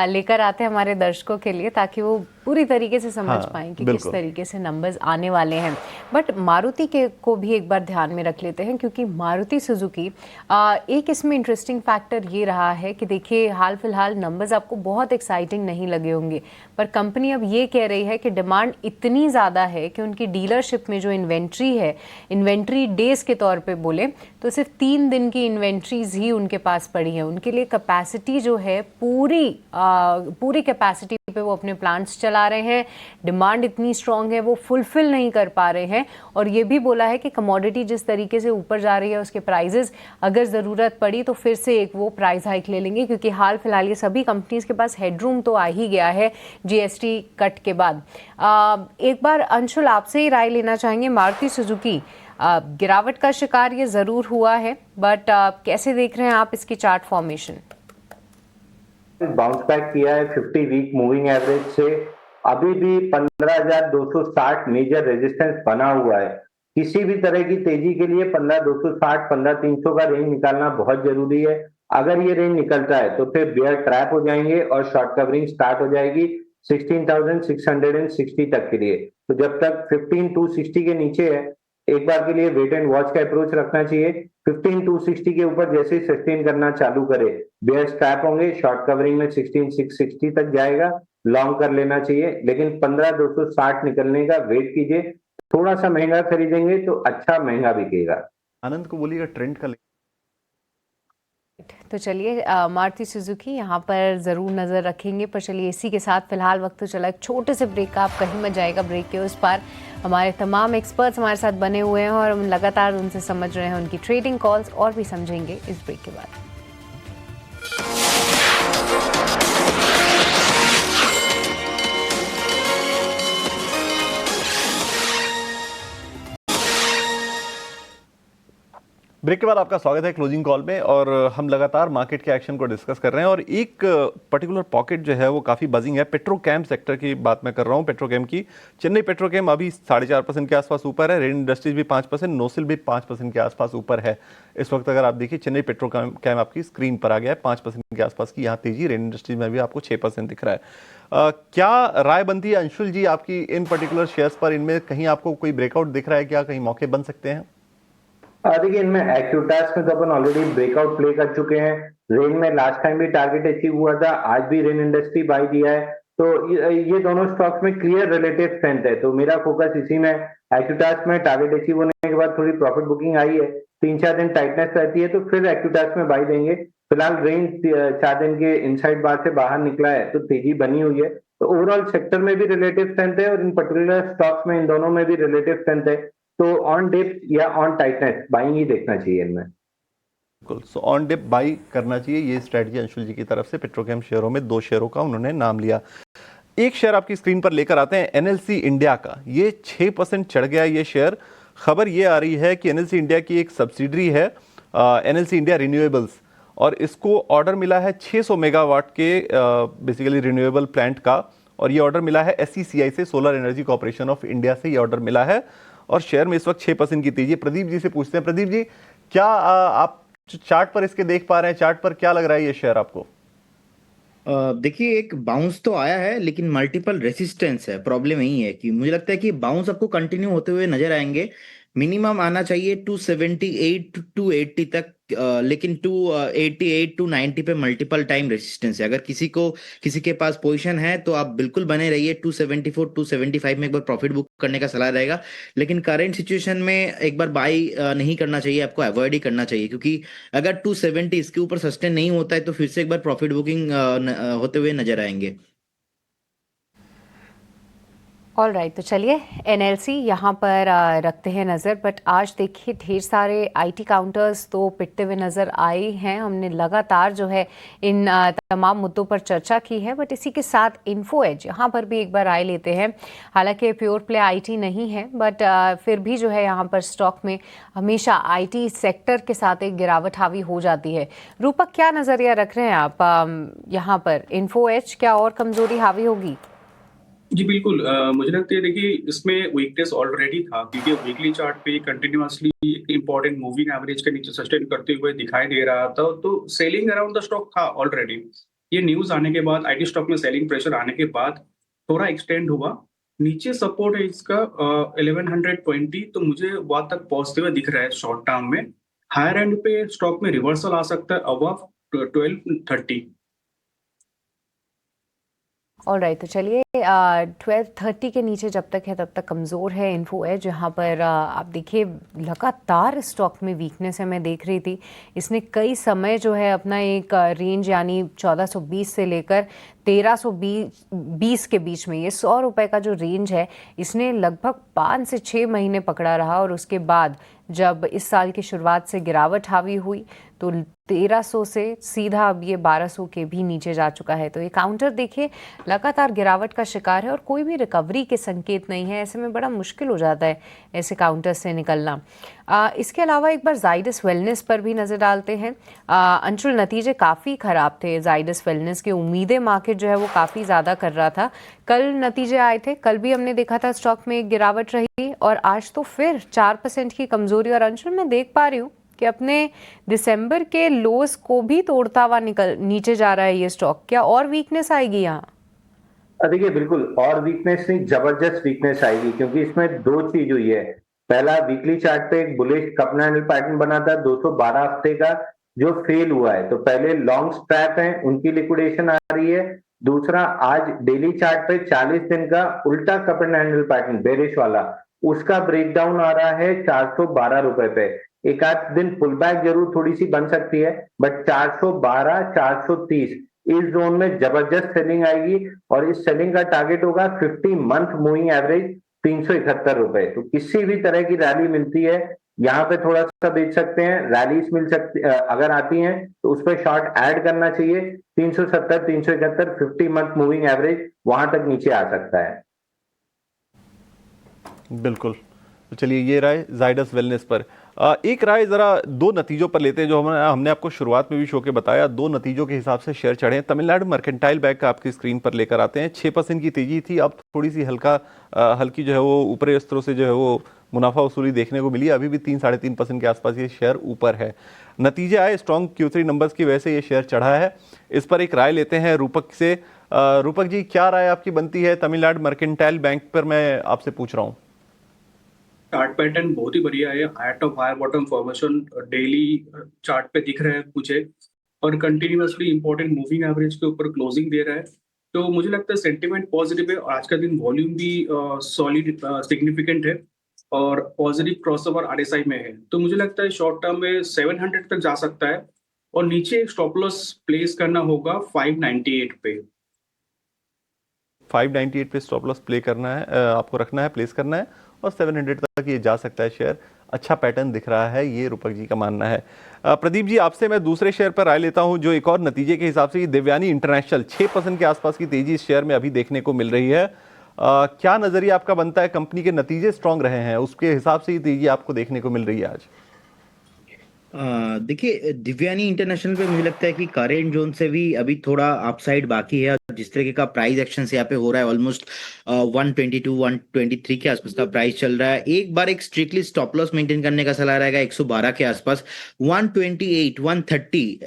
S2: लेकर आते हैं हमारे दर्शकों के लिए, ताकि वो पूरी तरीके से समझ पाएं कि किस तरीके से नंबर्स आने वाले हैं। बट मारुति के को भी एक बार ध्यान में रख लेते हैं, क्योंकि मारुति सुजुकी एक इसमें इंटरेस्टिंग फैक्टर ये रहा है कि देखिए हाल फिलहाल नंबर्स आपको बहुत एक्साइटिंग नहीं लगे होंगे, पर कंपनी अब ये कह रही है कि डिमांड इतनी ज़्यादा है कि उनकी डीलरशिप में जो इन्वेंट्री है, इन्वेंट्री डेज के तौर पे बोले तो सिर्फ 3 दिन की इन्वेंट्रीज ही उनके पास पड़ी है। उनके लिए कैपेसिटी जो है पूरी कैपेसिटी पे वो अपने प्लांट्स चला रहे हैं। डिमांड इतनी स्ट्रांग है, वो फुलफिल नहीं कर पा रहे हैं। और ये भी बोला है कि कमोडिटी जिस तरीके से ऊपर जा रही है, उसके प्राइजेस अगर ज़रूरत पड़ी तो फिर से एक वो प्राइस हाइक ले लेंगे, क्योंकि हाल फिलहाल ये सभी कंपनीज के पास हेडरूम तो आ ही गया है जीएसटी कट के बाद। एक बार अंशुल आपसे ही राय लेना चाहेंगे। मारुति सुजुकी गिरावट का शिकार ये ज़रूर हुआ है, बट कैसे देख रहे हैं आप इसकी चार्ट फॉर्मेशन?
S4: बाउंस बैक किया है 50 वीक मूविंग एवरेज से, अभी भी 15,260 मेजर रेजिस्टेंस बना हुआ है। किसी भी तरह की तेजी के लिए 15,260 15,300 का रेंज निकालना बहुत जरूरी है। अगर ये रेंज निकलता है तो फिर बेयर ट्रैप हो जाएंगे और शॉर्ट कवरिंग स्टार्ट हो जाएगी 16,660 तक के लिए। तो जब तक 15,260 के नीचे है एक बार के लिए वेट एंड वॉच का अप्रोच रखना चाहिए। 15260 के ऊपर जैसे ही सस्टेन करना चालू करे, बेयर स्टैप होंगे, शॉर्ट कवरिंग में 16660 तक जाएगा, लॉन्ग कर लेना चाहिए। लेकिन 15260 निकलने का वेट कीजिए। थोड़ा सा महंगा खरीदेंगे तो अच्छा महंगा बिकेगा।
S1: आनंद को बोलिएगा ट्रेंड का।
S2: तो चलिए मारुति सुजुकी यहाँ पर ज़रूर नज़र रखेंगे। पर चलिए इसी के साथ फिलहाल वक्त तो चला एक छोटे से ब्रेक का, आप कहीं मत जाएगा। ब्रेक के उस पार हमारे तमाम एक्सपर्ट्स हमारे साथ बने हुए हैं और हम लगातार उनसे समझ रहे हैं उनकी ट्रेडिंग कॉल्स, और भी समझेंगे इस ब्रेक के बाद।
S1: ब्रेक के बाद आपका स्वागत है क्लोजिंग कॉल में, और हम लगातार मार्केट के एक्शन को डिस्कस कर रहे हैं। और एक पर्टिकुलर पॉकेट जो है वो काफ़ी बजिंग है। पेट्रोकेम सेक्टर की बात मैं कर रहा हूँ, पेट्रोकेम की। चेन्नई पेट्रोकेम अभी 4.5% के आसपास ऊपर है, रेन इंडस्ट्रीज भी 5%, नोसिल भी 5% के आसपास ऊपर है इस वक्त। अगर आप देखिए चेन्नई पेट्रोकेम आपकी स्क्रीन पर आ गया है 5% के आसपास की यहाँ तेजी। रेन इंडस्ट्रीज में भी आपको 6% दिख रहा है। क्या राय बनती है अंशुल जी आपकी इन पर्टिकुलर शेयर्स पर? इनमें कहीं आपको कोई ब्रेकआउट दिख रहा है क्या? कहीं मौके बन सकते हैं?
S4: देखिए, इनमें एक्यूटास में तो अपन ऑलरेडी ब्रेकआउट प्ले कर चुके हैं। रेन में लास्ट टाइम भी टारगेट अचीव हुआ था, आज भी रेन इंडस्ट्री बाय दिया है। तो ये दोनों स्टॉक्स में क्लियर रिलेटिव स्ट्रेंथ है, तो मेरा फोकस इसी में। एक्यूटास में टारगेट अचीव होने के बाद थोड़ी प्रॉफिट बुकिंग आई है, 3-4 दिन टाइटनेस रहती है तो फिर एक्यूटास में बाय देंगे। फिलहाल रेन 4 दिन के इनसाइड बार से बाहर निकला है तो तेजी बनी हुई है। तो ओवरऑल सेक्टर में भी रिलेटिव स्ट्रेंथ है और इन पर्टिकुलर स्टॉक्स में इन दोनों में भी रिलेटिव स्ट्रेंथ है। तो ऑन डिप या ऑन टाइटनेस बाइंग ही देखना चाहिए इनमें।
S1: बिल्कुल, सो ऑन डिप बाई करना चाहिए, ये स्ट्रेटजी अंशुल जी की तरफ से। पेट्रोकेम शेयरों में 2 शेयरों का उन्होंने नाम लिया। एक शेयर आपकी स्क्रीन पर लेकर आते हैं, एनएलसी इंडिया का। ये 6% चढ़ गया ये शेयर। खबर ये आ रही है कि एनएलसी इंडिया की एक सब्सिडरी है एनएलसी इंडिया रिन्यूएबल्स, और इसको ऑर्डर मिला है 600 मेगावाट के बेसिकली रिन्यूएबल प्लांट का। और ये ऑर्डर मिला है एससीसीआई से, solar energy corporation of India से ये ऑर्डर मिला है। और शेयर में इस वक्त 6% की तेजी। प्रदीप जी से पूछते हैं। प्रदीप जी, क्या आप चार्ट पर इसके देख पा रहे हैं? चार्ट पर क्या लग रहा है ये शेयर आपको?
S5: देखिए, एक बाउंस तो आया है लेकिन मल्टीपल रेसिस्टेंस है। प्रॉब्लम यही है कि मुझे लगता है कि बाउंस आपको कंटिन्यू होते हुए नजर आएंगे। मिनिमम आना चाहिए 278 टू 80 तक, लेकिन 288 टू 90 पे मल्टीपल टाइम रेसिस्टेंस है। अगर किसी के पास पोजीशन है तो आप बिल्कुल बने रहिए। 274 275 में एक बार प्रॉफिट बुक करने का सलाह रहेगा। लेकिन करंट सिचुएशन में एक बार बाई नहीं करना चाहिए, आपको अवॉइड ही करना चाहिए, क्योंकि अगर 270 इसके ऊपर सस्टेन नहीं होता है तो फिर से एक बार प्रॉफिट बुकिंग होते हुए नजर आएंगे।
S2: ऑल राइट, तो चलिए एनएलसी यहाँ पर रखते हैं नज़र। बट आज देखिए ढेर सारे आईटी काउंटर्स तो पिटते हुए नज़र आए हैं। हमने लगातार जो है इन तमाम मुद्दों पर चर्चा की है। बट इसी के साथ इन्फो एज यहाँ पर भी एक बार राय लेते हैं। हालांकि प्योर प्ले आईटी नहीं है, बट फिर भी जो है यहाँ पर स्टॉक में हमेशा आईटी सेक्टर के साथ एक गिरावट हावी हो जाती है। रूपक, क्या नज़रिया रख रहे हैं आप यहाँ पर? इन्फो एज क्या और कमजोरी हावी होगी?
S3: जी बिल्कुल, मुझे लगता है देखिए इसमें वीकनेस ऑलरेडी था, क्योंकि वीकली चार्ट पे कंटिन्यूअसली एक इंपॉर्टेंट मूविंग एवरेज के नीचे सस्टेन करते हुए दिखाई दे रहा था। तो सेलिंग अराउंड द स्टॉक था ऑलरेडी। ये न्यूज आने के बाद, आईटी स्टॉक में सेलिंग प्रेशर आने के बाद थोड़ा एक्सटेंड हुआ। नीचे सपोर्ट है इसका 1120, तो मुझे वहां तक पहुंचते हुए दिख रहा है शॉर्ट टर्म में। हायर एंड पे स्टॉक में रिवर्सल आ सकता है अबव 1230।
S2: ऑल राइट, तो चलिए 1230 के नीचे जब तक है तब तक कमज़ोर है इन्फो है। जहाँ पर आप देखिए लगातार स्टॉक में वीकनेस है। मैं देख रही थी इसने कई समय जो है अपना एक रेंज यानी 1420 से लेकर 1320 के बीच में, ये 100 रुपये का जो रेंज है इसने लगभग 5 से 6 महीने पकड़ा रहा। और उसके बाद जब इस साल की शुरुआत से गिरावट हावी हुई तो 1300 से सीधा अब ये 1200 के भी नीचे जा चुका है। तो ये काउंटर देखिए लगातार गिरावट का शिकार है और कोई भी रिकवरी के संकेत नहीं है। ऐसे में बड़ा मुश्किल हो जाता है ऐसे काउंटर से निकलना। इसके अलावा एक बार जाइडस वेलनेस पर भी नज़र डालते हैं। अंशुल, नतीजे काफ़ी ख़राब थे जाइडस वेलनेस के। उम्मीदें मार्केट जो है वो काफ़ी ज़्यादा कर रहा था। कल नतीजे आए थे, कल भी हमने देखा था स्टॉक में एक गिरावट रही और आज तो फिर 4% की कमज़ोरी। और अंशुल, मैं देख पा रही हूँ कि अपने दिसंबर के लोस को भी तोड़ता हुआ नीचे जा रहा है ये स्टॉक। क्या और वीकनेस आएगी यहाँ?
S4: देखिए, बिल्कुल और वीकनेस नहीं, जबरदस्त वीकनेस आएगी, क्योंकि इसमें 2 चीज हुई है। पहला वीकली चार्ट पे एक bullish cup and handle pattern बना था 212 हफ्ते का, जो फेल हुआ है। तो पहले लॉन्ग स्ट्रैप है, उनकी लिक्विडेशन आ रही है। दूसरा, आज डेली चार्ट पे 40 दिन का उल्टा cup and handle pattern bearish वाला, उसका ब्रेकडाउन आ रहा है 412 रुपए पे। एक आध दिन पुल बैक जरूर थोड़ी सी बन सकती है, बट 412 430 इस जोन में जबरदस्त सेलिंग आएगी, और इस सेलिंग का टारगेट होगा 50 मंथ मूविंग एवरेज 371 रुपए। तो किसी भी तरह की रैली मिलती है, यहाँ पे थोड़ा सा बेच सकते हैं। रैलीज मिल सकती अगर आती हैं तो उस पर शॉर्ट ऐड करना चाहिए। 370 371 50 मंथ मूविंग एवरेज वहां तक नीचे आ सकता है।
S1: बिल्कुल। तो चलिए, ये राय जायडस वेलनेस पर। एक राय जरा दो नतीजों पर लेते हैं, जो हमने आपको शुरुआत में भी शो के बताया। दो नतीजों के हिसाब से शेयर चढ़े हैं। तमिलनाडु मर्केंटाइल बैंक का आपकी स्क्रीन पर लेकर आते हैं। 6% की तेजी थी, अब थोड़ी सी हल्की जो है वो ऊपरी स्तरों से जो है वो मुनाफा वसूली देखने को मिली। अभी भी 3-3.5% के आसपास ये शेयर ऊपर है। नतीजे आए स्ट्रॉन्ग Q3 नंबर्स की वजह से ये शेयर चढ़ा है। इस पर एक राय लेते हैं रूपक से। रूपक जी, क्या राय आपकी बनती है तमिलनाडु मर्केंटाइल बैंक पर? मैं आपसे पूछ रहा हूँ।
S3: चार्ट पैटर्न बहुत ही बढ़िया है। Higher top higher bottom formation daily chart पे दिख रहा है मुझे, और कंटिन्यूअसली इंपॉर्टेंट मूविंग एवरेज के ऊपर क्लोजिंग दे रहा है। तो मुझे लगता है सेंटिमेंट पॉजिटिव है, और आज का दिन वॉल्यूम भी सॉलिड सिग्निफिकेंट है, और पॉजिटिव क्रॉसओवर आरएसआई में है। तो मुझे लगता है शॉर्ट टर्म में 700 तक जा सकता है, और नीचे एक स्टॉप लॉस प्लेस करना होगा 598 पे।
S1: 598 पे स्टॉप लॉस प्ले करना है, आपको रखना है, प्लेस करना है, और 700 तक ये जा सकता है शेयर। अच्छा पैटर्न दिख रहा है, ये रूपक जी का मानना है। प्रदीप जी, आपसे मैं दूसरे शेयर पर राय लेता हूं, जो एक और नतीजे के हिसाब से ये देवयानी इंटरनेशनल। 6% के आसपास की तेजी इस शेयर में अभी देखने को मिल रही है। क्या नजरिया आपका बनता है? कंपनी के नतीजे स्ट्रांग रहे हैं, उसके हिसाब से ये तेजी आपको देखने को मिल रही है आज।
S5: देखिए, दिव्यानी इंटरनेशनल पे मुझे लगता है कि करेंट जोन से भी अभी थोड़ा अपसाइड बाकी है। जिस तरीके का प्राइस एक्शन यहाँ पे हो रहा है, ऑलमोस्ट 122 123 के आसपास का प्राइस चल रहा है। एक बार एक स्ट्रिक्टली स्टॉप लॉस मेंटेन करने का सलाह रहेगा 112 के आसपास। 128 130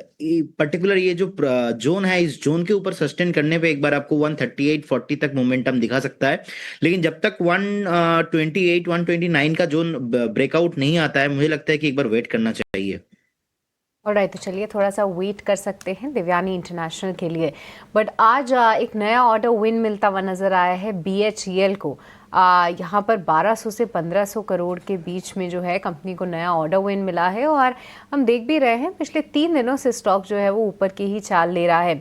S5: पर्टिकुलर ये जो जोन है, इस जोन के ऊपर सस्टेन करने पे एक बार आपको 138 40 तक मोमेंटम दिखा सकता है। लेकिन जब तक 128 129 का जोन ब्रेकआउट नहीं आता है, मुझे लगता है कि एक बार वेट करना चाहिए।
S2: ऑलराइट, तो चलिए थोड़ा सा वेट कर सकते हैं दिव्यानी इंटरनेशनल के लिए। बट आज एक नया ऑर्डर विन मिलता हुआ नजर आया है BHEL को। यहाँ पर 1200 से 1500 करोड़ के बीच में जो है कंपनी को नया ऑर्डर विन मिला है, और हम देख भी रहे हैं पिछले 3 दिनों से स्टॉक जो है वो ऊपर की ही चाल ले रहा है।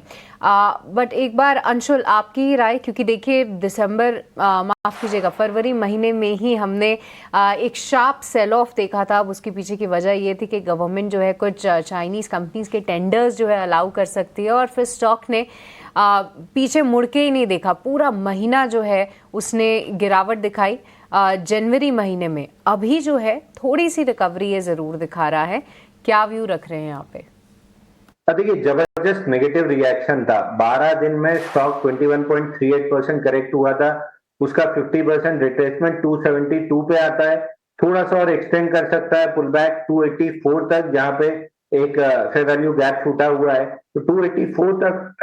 S2: बट एक बार अंशुल, आपकी ही राय, क्योंकि देखिए माफ कीजिएगा, फरवरी महीने में ही हमने एक शार्प सेल ऑफ देखा था। अब उसके पीछे की वजह ये थी कि गवर्नमेंट जो है कुछ चाइनीज कंपनीज के टेंडर्स जो है अलाउ कर सकती है, और फिर स्टॉक ने पीछे मुड़ के ही नहीं देखा। पूरा महीना जो है उसने गिरावट दिखाई जनवरी महीने में। अभी जो है थोड़ी सी रिकवरी ये जरूर दिखा रहा है। क्या व्यू रख रहे हैं यहाँ पे?
S4: देखिए, जबरदस्त नेगेटिव रिएक्शन था। 12 दिन में स्टॉक 21.38% करेक्ट हुआ था। उसका 50% रिट्रेसमेंट 272 पे आता है। थोड़ा सा और एक्सटेंड कर सकता है पुल बैक 284 तक, जहां पे एक फेयर वैल्यू गैप छूटा हुआ है। तो 284 तक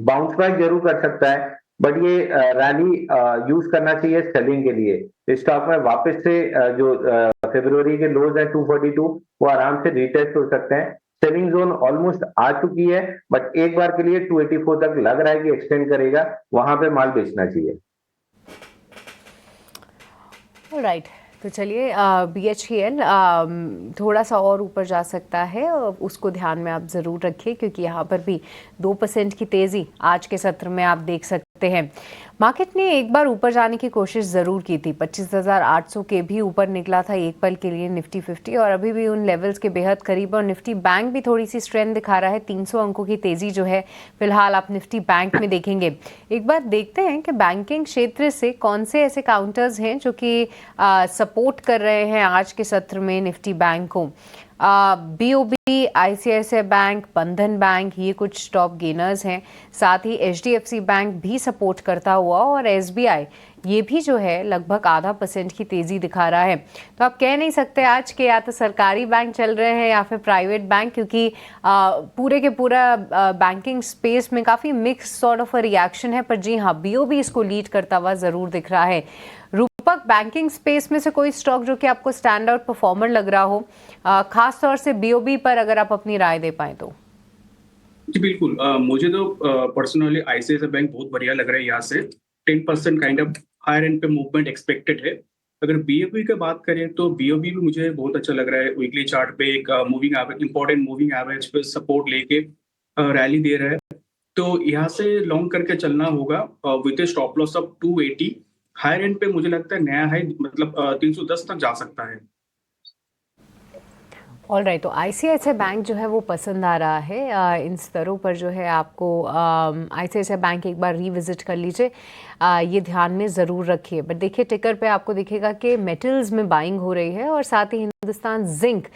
S4: बाउंस बैक जरूर कर सकता है, बट ये रैली यूज करना चाहिए सेलिंग के लिए। स्टॉक में वापस से जो फरवरी के लोज है 242, वो आराम से रिटेस्ट हो सकते हैं। सेलिंग जोन ऑलमोस्ट आ चुकी है, बट एक बार के लिए 284 तक लग रहा है कि एक्सटेंड करेगा, वहां पे माल बेचना चाहिए।
S2: ऑलराइट, तो चलिए BHEL थोड़ा सा और ऊपर जा सकता है, उसको ध्यान में आप ज़रूर रखिए, क्योंकि यहाँ पर भी 2% की तेज़ी आज के सत्र में आप देख सकते हैं। मार्केट ने एक बार ऊपर जाने की कोशिश ज़रूर की थी, 25,800 के भी ऊपर निकला था एक पल के लिए निफ्टी 50, और अभी भी उन लेवल्स के बेहद करीब। और निफ्टी बैंक भी थोड़ी सी स्ट्रेंथ दिखा रहा है। 300 अंकों की तेज़ी जो है फिलहाल आप निफ्टी बैंक में देखेंगे। एक बार देखते हैं कि बैंकिंग क्षेत्र से कौन से ऐसे काउंटर्स हैं जो कि सपोर्ट कर रहे हैं आज के सत्र में निफ्टी बैंक को। BOB, ICICI बैंक, बंधन बैंक, ये कुछ टॉप गेनर्स हैं। साथ ही HDFC बैंक भी सपोर्ट करता हुआ, और SBI ये भी जो है लगभग 0.5% की तेज़ी दिखा रहा है। तो आप कह नहीं सकते आज के या तो सरकारी बैंक चल रहे हैं या फिर प्राइवेट बैंक, क्योंकि पूरे के पूरा बैंकिंग स्पेस में काफ़ी मिक्स सॉर्ट ऑफ रिएक्शन है। पर जी हाँ, BOB इसको लीड करता हुआ ज़रूर दिख रहा है। रूपक, दीपक, बैंकिंग स्पेस में से कोई स्टॉक जो कि आपको स्टैंड आउट परफॉर्मर लग रहा हो, खास तौर से बीओबी पर अगर आप अपनी राय दे पाए तो?
S3: जी बिल्कुल, मुझे तो पर्सनली आईसीआईसीआई बैंक बहुत बढ़िया लग रहा है। यहाँ से 10% काइंड ऑफ हायर एंड पे मूवमेंट एक्सपेक्टेड है। अगर बीओबी की बात करें तो बीओबी भी मुझे बहुत अच्छा लग रहा है। वीकली चार्ट पे एक moving average, important moving average पे सपोर्ट लेके रैली दे रहा है। तो यहाँ से लॉन्ग करके चलना होगा with a stop loss of 280। Higher end पे मुझे लगता है नया हाई मतलब 310 तक जा सकता है।
S2: ऑल राइट, तो आईसीआईसीआई बैंक जो है वो पसंद आ रहा है। इन स्तरों पर जो है आपको आईसीआईसीआई बैंक एक बार रिविजिट कर लीजिए, ये ध्यान में ज़रूर रखिए। बट देखिए टिकर पे आपको दिखेगा कि मेटल्स में बाइंग हो रही है और साथ ही हिंदुस्तान जिंक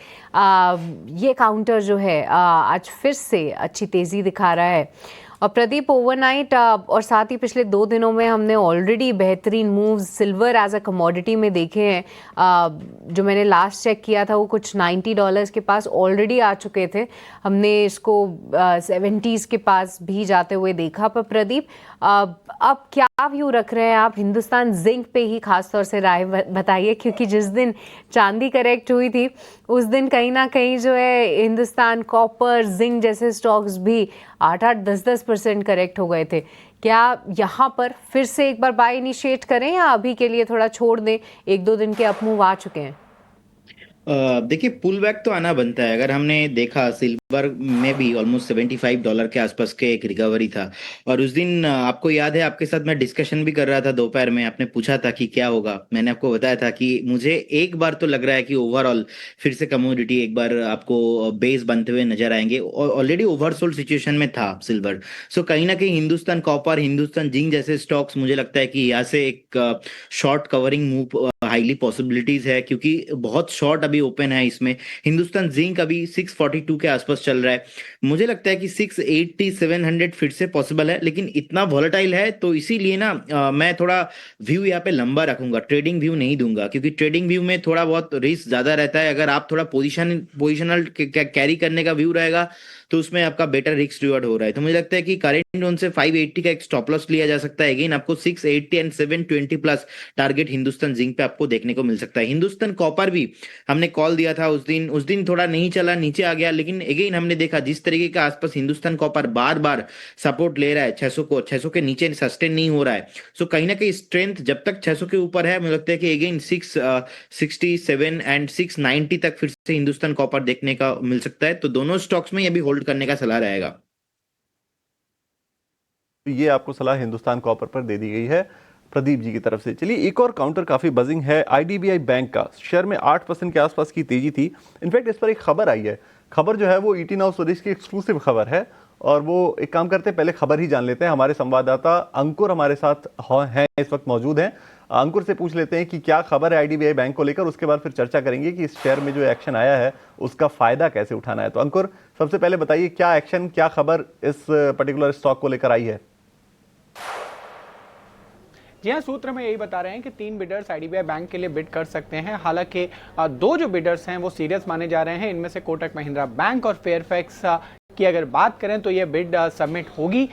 S2: ये काउंटर जो है आज फिर से अच्छी तेज़ी दिखा रहा है। और प्रदीप, ओवरनाइट और साथ ही पिछले 2 दिनों में हमने ऑलरेडी बेहतरीन moves silver as a commodity में देखे हैं। जो मैंने लास्ट चेक किया था वो कुछ $90 के पास ऑलरेडी आ चुके थे। हमने इसको 70s के पास भी जाते हुए देखा। पर प्रदीप, अब क्या व्यू रख रहे हैं आप हिंदुस्तान जिंक पे ही खास तौर से राय बताइए, क्योंकि जिस दिन चांदी करेक्ट हुई थी उस दिन कहीं ना कहीं जो है हिंदुस्तान कॉपर, जिंक जैसे स्टॉक्स भी 8-8, 10-10% करेक्ट हो गए थे। क्या यहाँ पर फिर से एक बार बाय इनिशिएट करें या अभी के लिए थोड़ा छोड़ दें? 1-2 दिन के अप मूव आ चुके हैं।
S5: देखिए, पुल बैक तो आना बनता है। अगर हमने देखा सिल्वर में भी ऑलमोस्ट $75 के आसपास के एक रिकवरी था। और उस दिन आपको याद है, आपके साथ मैं डिस्कशन भी कर रहा था दोपहर में। आपने पूछा था कि क्या होगा, मैंने आपको बताया था कि मुझे एक बार तो लग रहा है कि ओवरऑल फिर से कमोडिटी एक बार आपको बेस बनते हुए नजर आएंगे। और ऑलरेडी ओवरसोल्ड सिचुएशन में था सिल्वर। सो कहीं ना कहीं हिंदुस्तान कॉपर, हिंदुस्तान जिंक जैसे स्टॉक्स मुझे लगता है कि यहाँ से एक short covering move highly possibilities है, क्योंकि बहुत शॉर्ट अभी ओपन है इसमें। हिंदुस्तान जिंक अभी 642 के आसपास चल रहा है। मुझे लगता है कि 680 700 फिर से पॉसिबल है, लेकिन इतना वॉलेटाइल है तो इसीलिए ना मैं थोड़ा व्यू यहाँ पे लंबा रखूंगा, ट्रेडिंग व्यू नहीं दूंगा। क्योंकि ट्रेडिंग व्यू में थोड़ा बहुत रिस्क ज्यादा रहता है। अगर आप थोड़ा पोजिशनल कैरी करने का व्यू रहेगा तो उसमें आपका बेटर रिस्क रिवॉर्ड हो रहा है। तो मुझे लगता है कि करेंट जोन से 580 का एक स्टॉप लॉस लिया जा सकता है। अगेन आपको 680 and 720 plus target Hindustan zinc पे आपको देखने को मिल सकता है। हिंदुस्तान कॉपर भी हमने कॉल दिया था उस दिन थोड़ा नहीं चला, नीचे आ गया। लेकिन अगेन हमने देखा जिस तरीके का आसपास हिंदुस्तान कॉपर बार बार सपोर्ट ले रहा है 600 के नीचे सस्टेन नहीं हो रहा है। सो कहीं ना कहीं स्ट्रेंथ जब तक 600 के ऊपर है, मुझे लगता है कि अगेन 667 एंड 690 तक फिर से हिंदुस्तान कॉपर देखने का मिल सकता है। तो दोनों स्टॉक्स में ये भी होल्ड करने का सलाह रहेगा।
S1: ये आपको सलाह हिंदुस्तान कॉपर पर दे दी गई है प्रदीप जी की तरफ से। चलिए, एक और काउंटर काफी बजिंग है आईडीबीआई बैंक का। शेयर में 8% के आसपास की तेजी थी। इनफैक्ट इस पर एक खबर आई है। खबर जो है वो ईटी नाउ स्वदेश की एक्सक्लूसिव खबर है। और वो एक काम करते हैं, पहले खबर ही जान लेते हैं। हमारे संवाददाता अंकुर हमारे साथ हैं, इस वक्त मौजूद हैं। अंकुर से पूछ लेते हैं कि क्या खबर है आईडीबीआई बैंक को लेकर। उसके बाद फिर चर्चा करेंगे कि इस शेयर में जो एक्शन आया है उसका फायदा कैसे उठाना है। तो अंकुर, सबसे पहले बताइए क्या एक्शन, क्या खबर इस पर्टिकुलर स्टॉक को लेकर आई है।
S6: जी हाँ, सूत्र में यही बता रहे हैं कि 3 बिडर्स आईडीबीआई बैंक के लिए बिड कर सकते हैं। हालांकि 2 जो बिडर्स हैं वो सीरियस माने जा रहे हैं। इनमें से कोटक महिंद्रा बैंक और फेयरफैक्स की अगर बात करें तो ये बिड सबमिट होगी।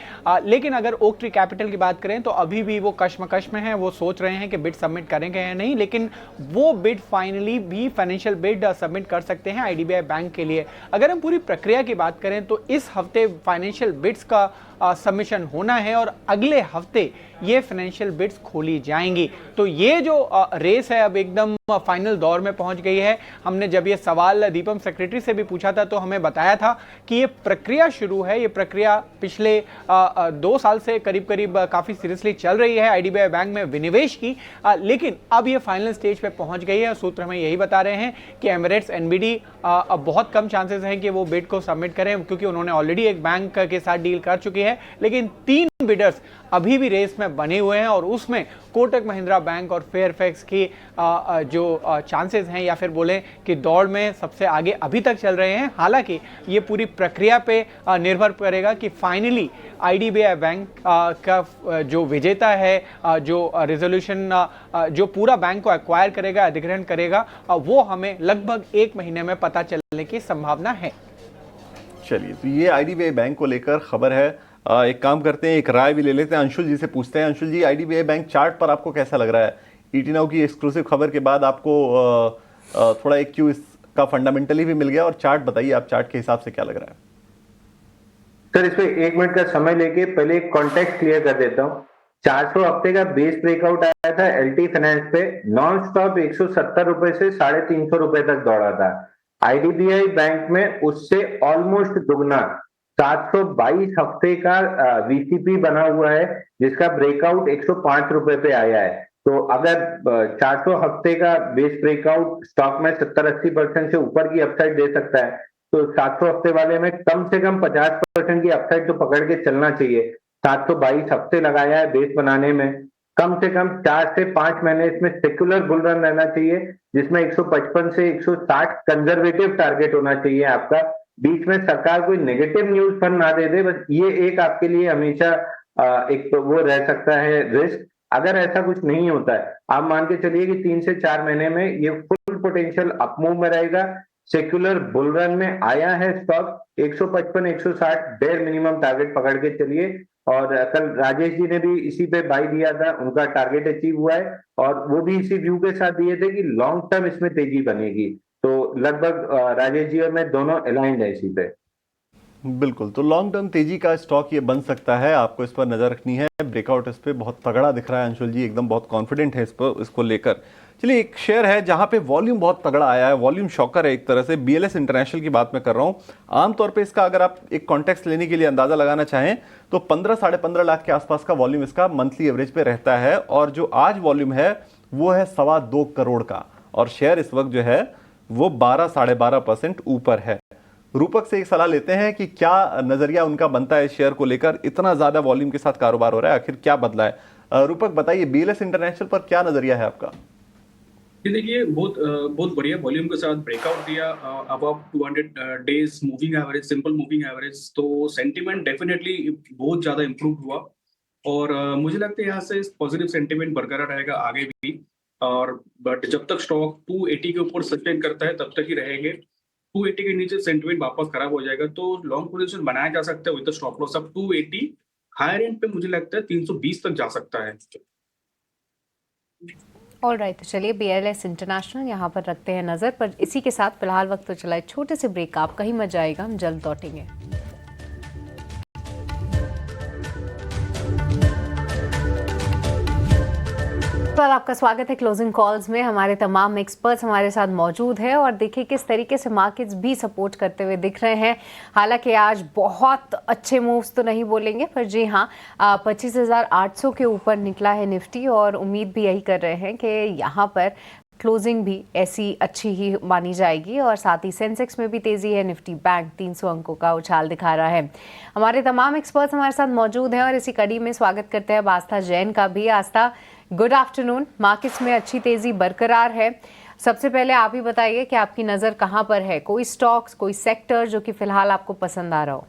S6: लेकिन अगर ओक ट्री कैपिटल की बात करें तो अभी भी वो कश्मकश में है। वो सोच रहे हैं कि बिड सबमिट करेंगे या नहीं, लेकिन वो बिड फाइनली भी फाइनेंशियल बिड सबमिट कर सकते हैं आईडीबीआई बैंक के लिए। अगर हम पूरी प्रक्रिया की बात करें तो इस हफ्ते फाइनेंशियल बिड्स का सबमिशन होना है और अगले हफ्ते ये फाइनेंशियल बिड्स खोली जाएंगी। तो ये जो रेस है अब एकदम फाइनल दौर में पहुंच गई है। हमने जब ये सवाल दीपम सेक्रेटरी से भी पूछा था तो हमें बताया था कि ये प्रक्रिया शुरू है। ये प्रक्रिया पिछले 2 साल से करीब करीब काफी सीरियसली चल रही है आईडीबीआई बैंक में विनिवेश की, लेकिन अब ये फाइनल स्टेज पे पहुंच गई है। सूत्र हमें यही बता रहे हैं कि एमिरेट्स एनबीडी अब बहुत कम चांसेस हैं कि वो बिड को सबमिट करें, क्योंकि उन्होंने ऑलरेडी एक बैंक के साथ डील कर चुकी है। लेकिन 3 बिडर्स अभी भी रेस में बने हुए हैं और उसमें कोटक महिंद्रा बैंक और फेयरफैक्स की जो चांसेस हैं या फिर बोले कि दौड़ में सबसे आगे अभी तक चल रहे हैं। हालांकि ये पूरी प्रक्रिया पे निर्भर करेगा कि फाइनली आईडीबीआई बैंक का जो विजेता है, जो रेजोल्यूशन जो पूरा बैंक को एक्वायर करेगा, अधिग्रहण करेगा, वो हमें लगभग 1 महीने में पता चलने की संभावना है।
S1: चलिए, तो ये आईडीबीआई बैंक को लेकर खबर है। एक काम करते हैं, एक राय भी ले लेते हैं, अंशुल जी से पूछते हैं। अंशुल जी, आईडीबीआई बैंक चार्ट पर आपको कैसा लग रहा है? ईटी नाउ की एक्सक्लूसिव खबर के बाद आपको थोड़ा एक क्यू इसका फंडामेंटली भी मिल गया, और चार्ट बताइए, आप चार्ट के हिसाब से क्या लग रहा है?
S4: सर, इस पे 1 मिनट का समय लेके पहले एक कॉन्टेक्स्ट क्लियर कर देता हूँ। 400 हफ्ते का बेस ब्रेकआउट आया था एलटी फाइनेंस पे, नॉन स्टॉप 170 रुपए से 350 रुपए तक दौड़ा था। आईडीबीआई बैंक में उससे ऑलमोस्ट दुगना 722 हफ्ते का वीसीपी बना हुआ है, जिसका ब्रेकआउट 105 रुपए पे आया है। तो अगर 400 हफ्ते का बेस ब्रेकआउट स्टॉक में 70-80% से ऊपर की अपसाइड दे सकता है, तो 700 हफ्ते वाले में कम से कम 50% की अपसाइड तो पकड़ के चलना चाहिए। 722 हफ्ते लगाया है बेस बनाने में, कम से कम 4 से 5 महीने इसमें सेक्युलर बुल रन रहना चाहिए, जिसमें 155 से 160 कंजर्वेटिव टारगेट होना चाहिए आपका। बीच में सरकार कोई नेगेटिव न्यूज फंड ना दे दे, बस ये एक आपके लिए हमेशा एक तो वो रह सकता है रिस्क। अगर ऐसा कुछ नहीं होता है, आप मान के चलिए कि 3 से 4 महीने में ये फुल पोटेंशियल अपमूव में रहेगा। सेक्युलर बुल रन में आया है स्टॉक, 155-160 डेढ़ मिनिमम टारगेट पकड़ के चलिए। और कल राजेश जी ने भी इसी पे बाई दिया था, उनका टारगेट अचीव हुआ है, और वो भी इसी व्यू के साथ दिए थे कि लॉन्ग टर्म इसमें तेजी बनेगी। तो लगभग राजेश जी और मैं दोनों अलाइंड है इसी पे।
S1: बिल्कुल, तो लॉन्ग टर्म तेजी का स्टॉक ये बन सकता है, आपको इस पर नजर रखनी है। ब्रेकआउट इस पे बहुत तगड़ा दिख रहा है, अंशुल जी एकदम बहुत कॉन्फिडेंट है इस पर, इसको लेकर। चलिए, एक शेयर है जहां पे वॉल्यूम बहुत तगड़ा आया है, वॉल्यूम शॉकर है एक तरह से, बीएलएस इंटरनेशनल की बात मैं कर रहा हूं। आमतौर पे इसका अगर आप एक कॉन्टेक्स्ट लेने के लिए अंदाजा लगाना चाहें तो 15-15.5 लाख के आसपास का वॉल्यूम इसका मंथली एवरेज पे रहता है, और जो आज वॉल्यूम है वो है 2.25 करोड़ का, और शेयर इस वक्त जो है वो 12-12.5% ऊपर है। रूपक से एक सलाह लेते हैं कि क्या नजरिया उनका बनता है शेयर को लेकर, इतना ज्यादा वॉल्यूम के साथ कारोबार हो रहा है, आखिर क्या बदला है? रूपक बताइए, बीएलएस इंटरनेशनल पर क्या नजरिया है आपका?
S3: ये देखिए, बहुत बढ़िया वॉल्यूम के साथ ब्रेकआउट दिया above 200 days moving average, simple moving average. तो सेंटीमेंट डेफिनेटली बहुत ज्यादा इंप्रूव हुआ, और मुझे लगता है यहाँ से पॉजिटिव सेंटीमेंट बरकरार रहेगा आगे भी। और बट जब तक स्टॉक 280 के ऊपर सस्टेन करता है तब तक ही रहेंगे। 280 के नीचे सेंटीमेंट वापस खराब हो जाएगा, तो लॉन्ग पोजीशन बनाया जा सकता है विद स्टॉप लॉस अब 280। हायर एंड पे मुझे लगता है 320 तक जा सकता है।
S2: ऑल राइट, तो चलिए बीएलएस इंटरनेशनल यहाँ पर रखते हैं नज़र पर। इसी के साथ फिलहाल वक्त तो चला है छोटे से ब्रेक, आप कहीं मत जाएगा, हम जल्द लौटेंगे। आपका स्वागत है क्लोजिंग कॉल्स में। हमारे तमाम एक्सपर्ट्स हमारे साथ मौजूद हैं, और देखिए किस तरीके से मार्केट्स भी सपोर्ट करते हुए दिख रहे हैं। हालांकि आज बहुत अच्छे मूव्स तो नहीं बोलेंगे, पर जी हाँ, 25,800 के ऊपर निकला है निफ्टी, और उम्मीद भी यही कर रहे हैं कि यहाँ पर क्लोजिंग भी ऐसी अच्छी ही मानी जाएगी। और साथ ही सेंसेक्स में भी तेजी है, निफ्टी बैंक 300 अंकों का उछाल दिखा रहा है। हमारे तमाम एक्सपर्ट्स हमारे साथ मौजूद हैं, और इसी कड़ी में स्वागत करते हैं आस्था जैन का भी। आस्था, गुड आफ्टरनून। मार्केट्स में अच्छी तेजी बरकरार है। सबसे पहले आप ही बताइए कि आपकी नज़र कहाँ पर है, कोई स्टॉक्स, कोई सेक्टर जो कि फिलहाल आपको पसंद आ रहा हो?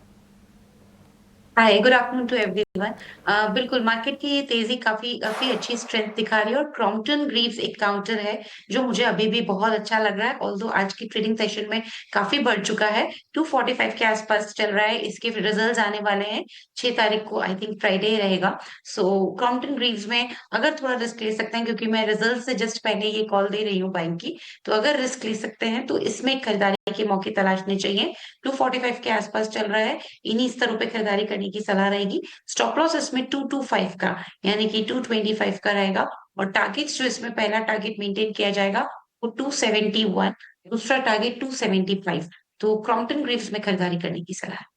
S7: हाय, गुड आफ्टरनून टू एवरीवन। बिल्कुल, मार्केट की ये तेजी काफी अच्छी स्ट्रेंथ दिखा रही है, और क्रॉम्पटन ग्रीव्स एक काउंटर है जो मुझे अभी भी बहुत अच्छा लग रहा है। ऑल्दो आज की ट्रेडिंग सेशन में काफी बढ़ चुका है, 245 के आसपास चल रहा है। इसके रिजल्ट्स आने वाले हैं 6 तारीख को, आई थिंक फ्राइडे रहेगा। सो क्रॉम्पटन ग्रीव्स में अगर थोड़ा रिस्क ले सकते हैं, क्योंकि मैं रिजल्ट से जस्ट पहले ये कॉल दे रही हूँ बैंक की, तो अगर रिस्क ले सकते हैं तो इसमें खरीदारी के मौके तलाशने चाहिए। 245 के आसपास चल रहा है, इन्हीं स्तरों पे खरीदारी करने की सलाह रहेगी। स्टॉप लॉस इसमें 225 का यानी कि 225 का रहेगा, और टारगेट्स जो इसमें पहला टारगेट मेंटेन किया जाएगा वो 271, दूसरा टारगेट 275। तो क्रॉम्पटन ग्रीव्स में खरीदारी करने की सलाह है।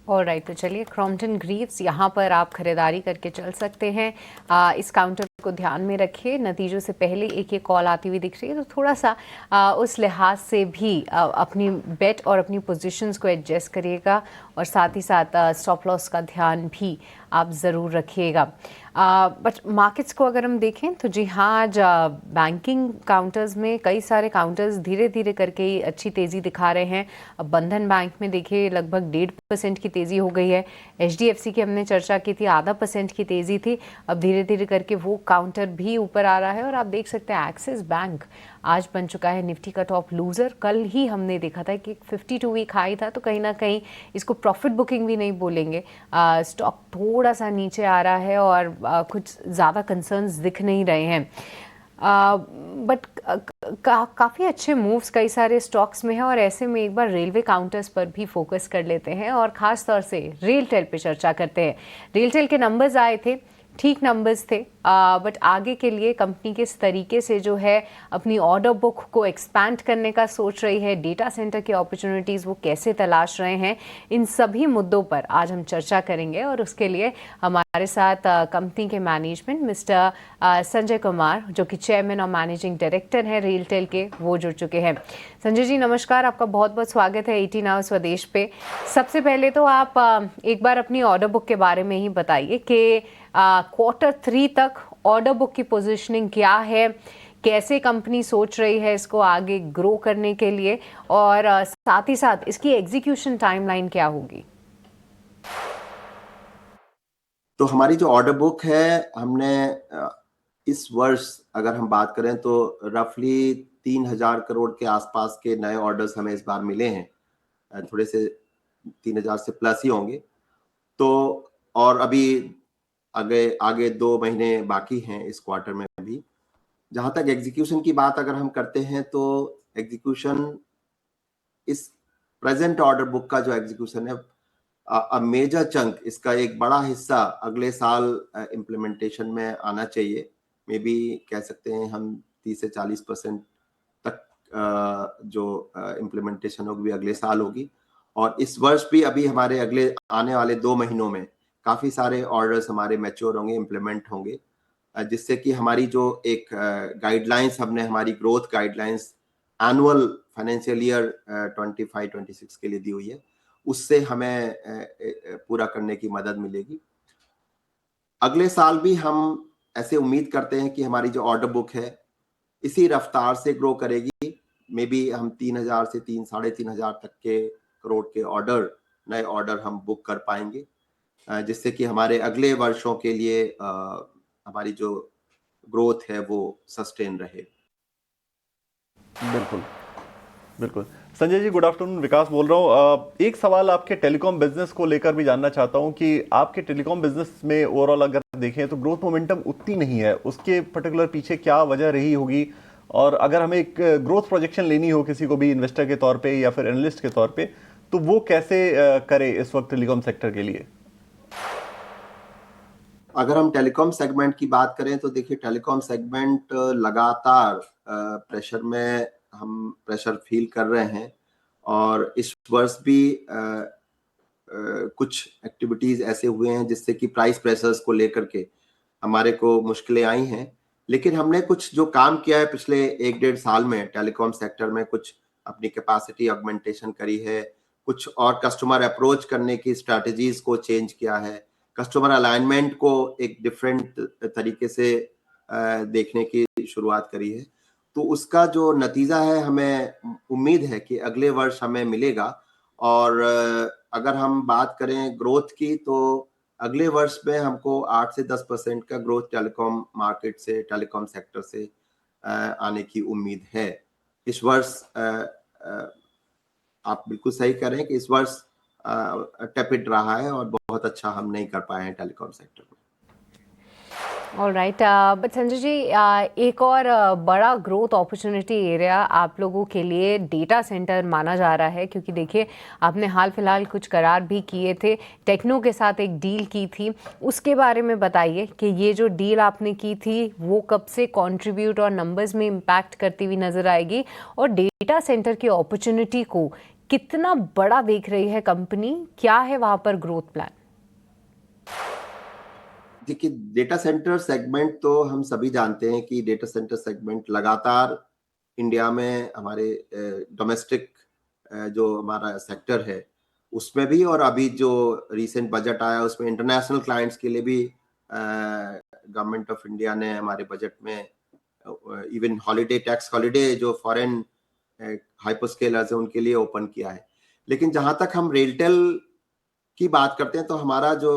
S2: और राइट, तो चलिए क्रॉम्पटन ग्रीव्स यहाँ पर आप खरीदारी करके चल सकते हैं। इस काउंटर को ध्यान में रखिए, नतीजों से पहले एक ये कॉल आती हुई दिख रही है, तो थोड़ा सा उस लिहाज से भी अपनी बेट और अपनी पोजीशंस को एडजस्ट करिएगा, और साथ ही साथ स्टॉप लॉस का ध्यान भी आप ज़रूर रखिएगा। बट मार्केट्स को अगर हम देखें तो जी हाँ, आज बैंकिंग काउंटर्स में कई सारे काउंटर्स धीरे धीरे करके ही अच्छी तेज़ी दिखा रहे हैं। अब बंधन बैंक में देखिए लगभग 1.5% की तेज़ी हो गई है। HDFC की हमने चर्चा की थी, 0.5% की तेज़ी थी, अब धीरे धीरे करके वो काउंटर भी ऊपर आ रहा है। और आप देख सकते हैं एक्सिस बैंक आज बन चुका है निफ्टी का टॉप लूज़र। कल ही हमने देखा था कि 52 वीक हाई था, तो कहीं ना कहीं इसको प्रॉफिट बुकिंग भी नहीं बोलेंगे। स्टॉक थोड़ा सा नीचे आ रहा है, और कुछ ज़्यादा कंसर्न्स दिख नहीं रहे हैं। बट काफ़ी अच्छे मूव्स कई सारे स्टॉक्स में हैं और ऐसे में एक बार रेलवे काउंटर्स पर भी फोकस कर लेते हैं और ख़ास तौर से रेलटेल पे चर्चा करते हैं। रेलटेल के नंबर्स आए थे, ठीक नंबर्स थे, बट आगे के लिए कंपनी किस तरीके से जो है अपनी ऑर्डर बुक को एक्सपैंड करने का सोच रही है, डेटा सेंटर की अपॉर्चुनिटीज़ वो कैसे तलाश रहे हैं, इन सभी मुद्दों पर आज हम चर्चा करेंगे। और उसके लिए हमारे साथ कंपनी के मैनेजमेंट मिस्टर संजय कुमार, जो कि चेयरमैन और मैनेजिंग डायरेक्टर हैं रेलटेल के, वो जुड़ चुके हैं। संजय जी नमस्कार, आपका बहुत बहुत स्वागत है 18 आवर स्वदेश पे। सबसे पहले तो आप एक बार अपनी ऑर्डर बुक के बारे में ही बताइए कि Q3 तक ऑर्डर बुक की पोजीशनिंग क्या है, कैसे कंपनी सोच रही है इसको आगे ग्रो करने के लिए, और साथ ही साथ इसकी एग्जीक्यूशन टाइमलाइन क्या होगी?
S8: तो हमारी जो ऑर्डर बुक है, हमने इस वर्ष अगर हम बात करें तो रफली 3000 करोड़ के आसपास के नए ऑर्डर्स हमें इस बार मिले हैं। थोड़े से 3000 से प्लस ही होंगे। तो और अभी आगे 2 महीने बाकी हैं इस क्वार्टर में भी। जहां तक एग्जीक्यूशन की बात अगर हम करते हैं तो एग्जीक्यूशन इस प्रेजेंट ऑर्डर बुक का जो एग्जीक्यूशन है, अ मेजर चंक, इसका एक बड़ा हिस्सा अगले साल इम्प्लीमेंटेशन में आना चाहिए। मे बी कह सकते हैं हम 30 से 40% तक जो इम्प्लीमेंटेशन होगी अगले साल होगी। और इस वर्ष भी अभी हमारे अगले आने वाले 2 महीनों में काफी सारे ऑर्डर्स हमारे मैच्योर होंगे, इम्प्लीमेंट होंगे, जिससे कि हमारी जो एक गाइडलाइंस हमने हमारी growth guidelines annual financial year 25-26 के लिए दी हुई है, उससे हमें पूरा करने की मदद मिलेगी। अगले साल भी हम ऐसे उम्मीद करते हैं कि हमारी जो ऑर्डर बुक है इसी रफ्तार से ग्रो करेगी। मे बी हम 3000 से 3-3.5 तक के करोड़ के नए ऑर्डर हम बुक कर पाएंगे, जिससे कि हमारे अगले वर्षों के लिए हमारी जो ग्रोथ है वो सस्टेन रहे।
S1: बिल्कुल बिल्कुल। संजय जी गुड आफ्टरनून, विकास बोल रहा हूँ। एक सवाल आपके टेलीकॉम बिजनेस को लेकर भी जानना चाहता हूँ कि आपके टेलीकॉम बिजनेस में ओवरऑल अगर देखें तो ग्रोथ मोमेंटम उतनी नहीं है, उसके पर्टिकुलर पीछे क्या वजह रही होगी? और अगर हमें एक ग्रोथ प्रोजेक्शन लेनी हो किसी को भी इन्वेस्टर के तौर पे या फिर एनालिस्ट के तौर पे, तो वो कैसे करे इस वक्त टेलीकॉम सेक्टर के लिए?
S8: अगर हम टेलीकॉम सेगमेंट की बात करें तो देखिए, टेलीकॉम सेगमेंट लगातार हम प्रेशर फील कर रहे हैं। और इस वर्ष भी कुछ एक्टिविटीज ऐसे हुए हैं जिससे कि प्राइस प्रेशर्स को लेकर के हमारे को मुश्किलें आई हैं। लेकिन हमने कुछ जो काम किया है पिछले 1-1.5 साल में टेलीकॉम सेक्टर में, कुछ अपनी कैपेसिटी ऑगमेंटेशन करी है, कुछ और कस्टमर अप्रोच करने की स्ट्रैटेजीज को चेंज किया है, कस्टमर अलाइनमेंट को एक डिफरेंट तरीके से देखने की शुरुआत करी है। तो उसका जो नतीजा है, हमें उम्मीद है कि अगले वर्ष हमें मिलेगा। और अगर हम बात करें ग्रोथ की, तो अगले वर्ष में हमको 8 से 10% का ग्रोथ टेलीकॉम मार्केट से, टेलीकॉम सेक्टर से आने की उम्मीद है। इस वर्ष आप बिल्कुल सही कह रहे हैं कि इस वर्ष टेपिड रहा है और बहुत अच्छा हम नहीं कर पाए हैं टेलीकॉम सेक्टर में।
S2: ऑलराइट, बट संजय जी एक और बड़ा ग्रोथ अपॉर्चुनिटी एरिया आप लोगों के लिए डेटा सेंटर माना जा रहा है, क्योंकि देखिए आपने हाल फिलहाल कुछ करार भी किए थे, टेक्नो के साथ एक डील की थी, उसके बारे में बताइए कि ये जो डील आपने की थी वो कब से कंट्रीब्यूट और नंबर्स में इम्पैक्ट करती हुई नजर आएगी, और डेटा सेंटर की अपॉर्चुनिटी को कितना बड़ा देख रही है कंपनी, क्या है वहां पर ग्रोथ प्लान?
S8: देखिए, डेटा सेंटर सेगमेंट तो हम सभी जानते हैं कि डेटा सेंटर सेगमेंट लगातार इंडिया में हमारे डोमेस्टिक जो हमारा सेक्टर है उसमें भी, और अभी जो रीसेंट बजट आया उसमें इंटरनेशनल क्लाइंट्स के लिए भी गवर्नमेंट ऑफ इंडिया ने हमारे बजट में इवन हॉलिडे जो फॉरेन हाइपरस्केलर्स हैं उनके लिए ओपन किया है। लेकिन जहां तक हम रेलटेल की बात करते हैं तो हमारा जो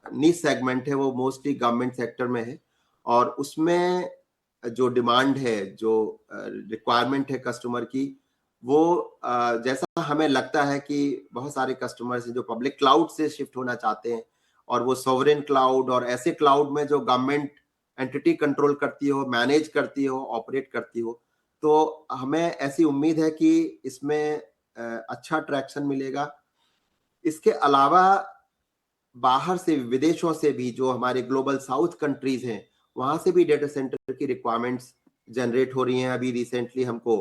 S8: नीश सेगमेंट है वो मोस्टली गवर्नमेंट सेक्टर में है, और उसमें जो डिमांड है, जो रिक्वायरमेंट है कस्टमर की, वो जैसा हमें लगता है कि बहुत सारे कस्टमर्स हैं जो पब्लिक क्लाउड से शिफ्ट होना चाहते हैं, और वो सॉवरेन क्लाउड और ऐसे क्लाउड में जो गवर्नमेंट एंटिटी कंट्रोल करती हो, मैनेज करती हो, ऑपरेट करती हो। तो हमें ऐसी उम्मीद है कि इसमें अच्छा ट्रैक्शन मिलेगा। इसके अलावा बाहर से, विदेशों से भी, जो हमारे ग्लोबल साउथ कंट्रीज हैं, वहां से भी डेटा सेंटर की रिक्वायरमेंट्स जनरेट हो रही हैं। अभी रिसेंटली हमको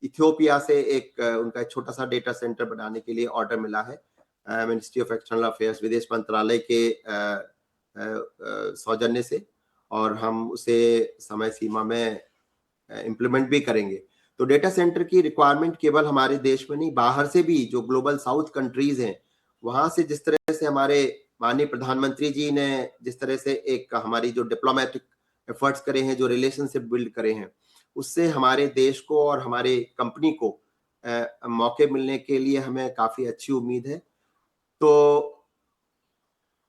S8: इथियोपिया से उनका एक छोटा सा डेटा सेंटर बनाने के लिए ऑर्डर मिला है। मिनिस्ट्री ऑफ एक्सटर्नल अफेयर्स, विदेश मंत्रालय के सौजन्य से, और हम उसे समय सीमा में इम्प्लीमेंट भी करेंगे। तो डेटा सेंटर की रिक्वायरमेंट केवल हमारे देश में नहीं, बाहर से भी, जो ग्लोबल साउथ कंट्रीज हैं, वहां से जिस तरह से हमारे माननीय प्रधानमंत्री जी ने जिस तरह से एक हमारी जो डिप्लोमेटिक एफर्ट्स करे हैं, जो रिलेशनशिप बिल्ड करे हैं, उससे हमारे देश को और हमारे कंपनी को मौके मिलने के लिए हमें काफी अच्छी उम्मीद है। तो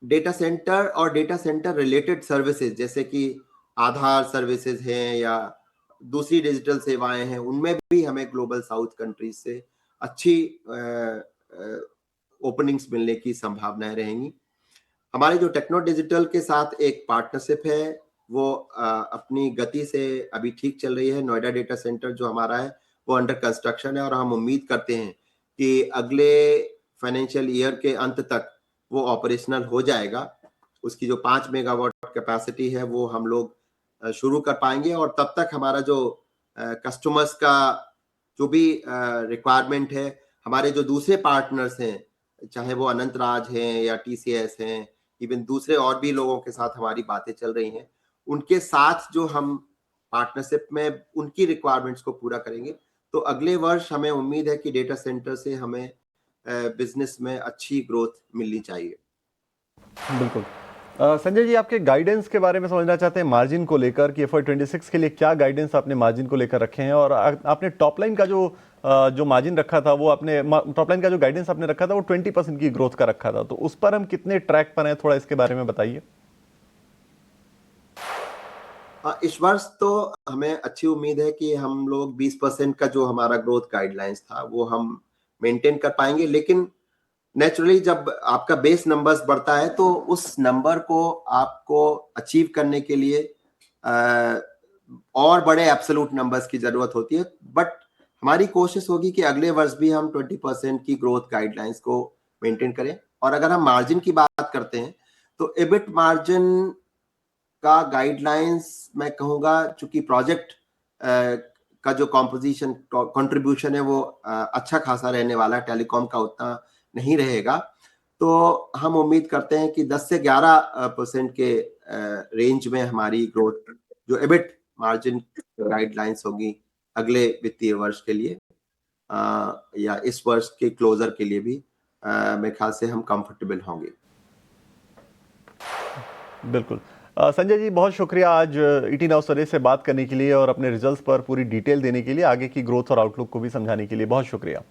S8: डेटा सेंटर और डेटा सेंटर रिलेटेड सर्विसेज, जैसे कि आधार सर्विसेज हैं या दूसरी डिजिटल सेवाएं हैं, उनमें भी हमें ग्लोबल साउथ कंट्रीज से अच्छी ओपनिंग्स मिलने की संभावनाएं रहेंगी। हमारे जो टेक्नो डिजिटल के साथ एक पार्टनरशिप है, वो अपनी गति से अभी ठीक चल रही है। नोएडा डेटा सेंटर जो हमारा है वो अंडर कंस्ट्रक्शन है, और हम उम्मीद करते हैं कि अगले फाइनेंशियल ईयर के अंत तक वो ऑपरेशनल हो जाएगा। उसकी जो 5 मेगावाट कैपेसिटी है वो हम लोग शुरू कर पाएंगे, और तब तक हमारा जो कस्टमर्स का जो भी रिक्वायरमेंट है, हमारे जो दूसरे पार्टनर्स हैं, चाहे वो अनंत राज हैं या TCS हैं, इवन दूसरे और भी लोगों के साथ हमारी बातें चल रही हैं, उनके साथ जो हम पार्टनरशिप में उनकी रिक्वायरमेंट्स को पूरा करेंगे। तो अगले वर्ष हमें उम्मीद है कि डेटा सेंटर से हमें बिजनेस में अच्छी ग्रोथ मिलनी चाहिए।
S1: बिल्कुल। संजय जी, आपके गाइडेंस के बारे में समझना चाहते हैं मार्जिन को लेकर कि FY26 के लिए क्या गाइडेंस आपने मार्जिन को लेकर रखे हैं, और आपने टॉप लाइन का जो मार्जिन रखा था, वो आपने टॉप लाइन का जो गाइडेंस आपने रखा था वो 20% की ग्रोथ का रखा था, तो उस पर हम कितने ट्रैक पर हैं, थोड़ा इसके बारे में बताइए।
S8: इस वर्ष तो हमें अच्छी उम्मीद है कि हम लोग 20% का जो हमारा ग्रोथ गाइडलाइंस था वो हम मेंटेन कर पाएंगे। लेकिन नेचुरली जब आपका बेस नंबर्स बढ़ता है तो उस नंबर को आपको अचीव करने के लिए और बड़े एब्सोल्यूट नंबर्स की जरूरत होती है। बट हमारी कोशिश होगी कि अगले वर्ष भी हम 20% की ग्रोथ गाइडलाइंस को मेंटेन करें। और अगर हम मार्जिन की बात करते हैं तो एबिट मार्जिन का गाइडलाइंस मैं कहूँगा, चूंकि प्रोजेक्ट का जो कॉम्पोजिशन कंट्रीब्यूशन है वो अच्छा खासा रहने वाला है, टेलीकॉम का उतना नहीं रहेगा, तो हम उम्मीद करते हैं कि 10 से 11% के रेंज में हमारी ग्रोथ जो एबिट मार्जिन गाइडलाइंस होगी अगले वित्तीय वर्ष के लिए या इस वर्ष के क्लोजर के लिए भी मेरे ख्याल से हम कंफर्टेबल होंगे।
S1: बिल्कुल। संजय जी, बहुत शुक्रिया आज ET Now सवेरे से बात करने के लिए और अपने रिजल्ट्स पर पूरी डिटेल देने के लिए, आगे की ग्रोथ और आउटलुक को भी समझाने के लिए बहुत शुक्रिया।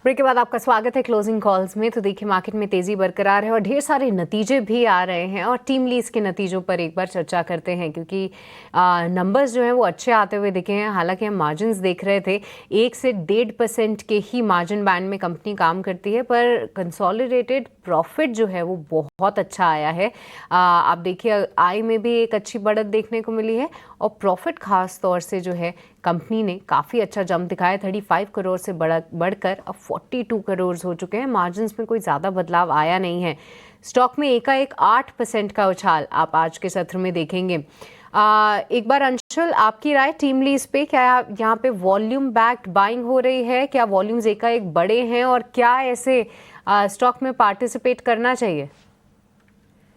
S2: ब्रेक के बाद आपका स्वागत है क्लोजिंग कॉल्स में। तो देखिए, मार्केट में तेजी बरकरार है और ढेर सारे नतीजे भी आ रहे हैं, और टीम लीज के नतीजों पर एक बार चर्चा करते हैं, क्योंकि नंबर्स जो हैं वो अच्छे आते हुए दिखे हैं। हालांकि हम मार्जिन्स देख रहे थे, 1 से 1.5% के ही मार्जिन बैंड में कंपनी काम करती है, पर कंसोलिडेटेड प्रॉफिट जो है वो बहुत अच्छा आया है। आप देखिए, आय में भी एक अच्छी बढ़त देखने को मिली है, और प्रॉफिट खास तौर से जो है कंपनी ने काफ़ी अच्छा जंप दिखाया। 35 करोड़ से बढ़कर अब 42 करोड़ हो चुके हैं। मार्जिन्स में कोई ज़्यादा बदलाव आया नहीं है। स्टॉक में एकाएक 8% का उछाल आप आज के सत्र में देखेंगे। एक बार अंशुल, आपकी राय टीम लीज पे, क्या यहाँ पे वॉल्यूम बैक्ड बाइंग हो रही है? क्या वॉल्यूम्स एकाएक बड़े हैं, और क्या ऐसे स्टॉक में पार्टिसिपेट करना चाहिए?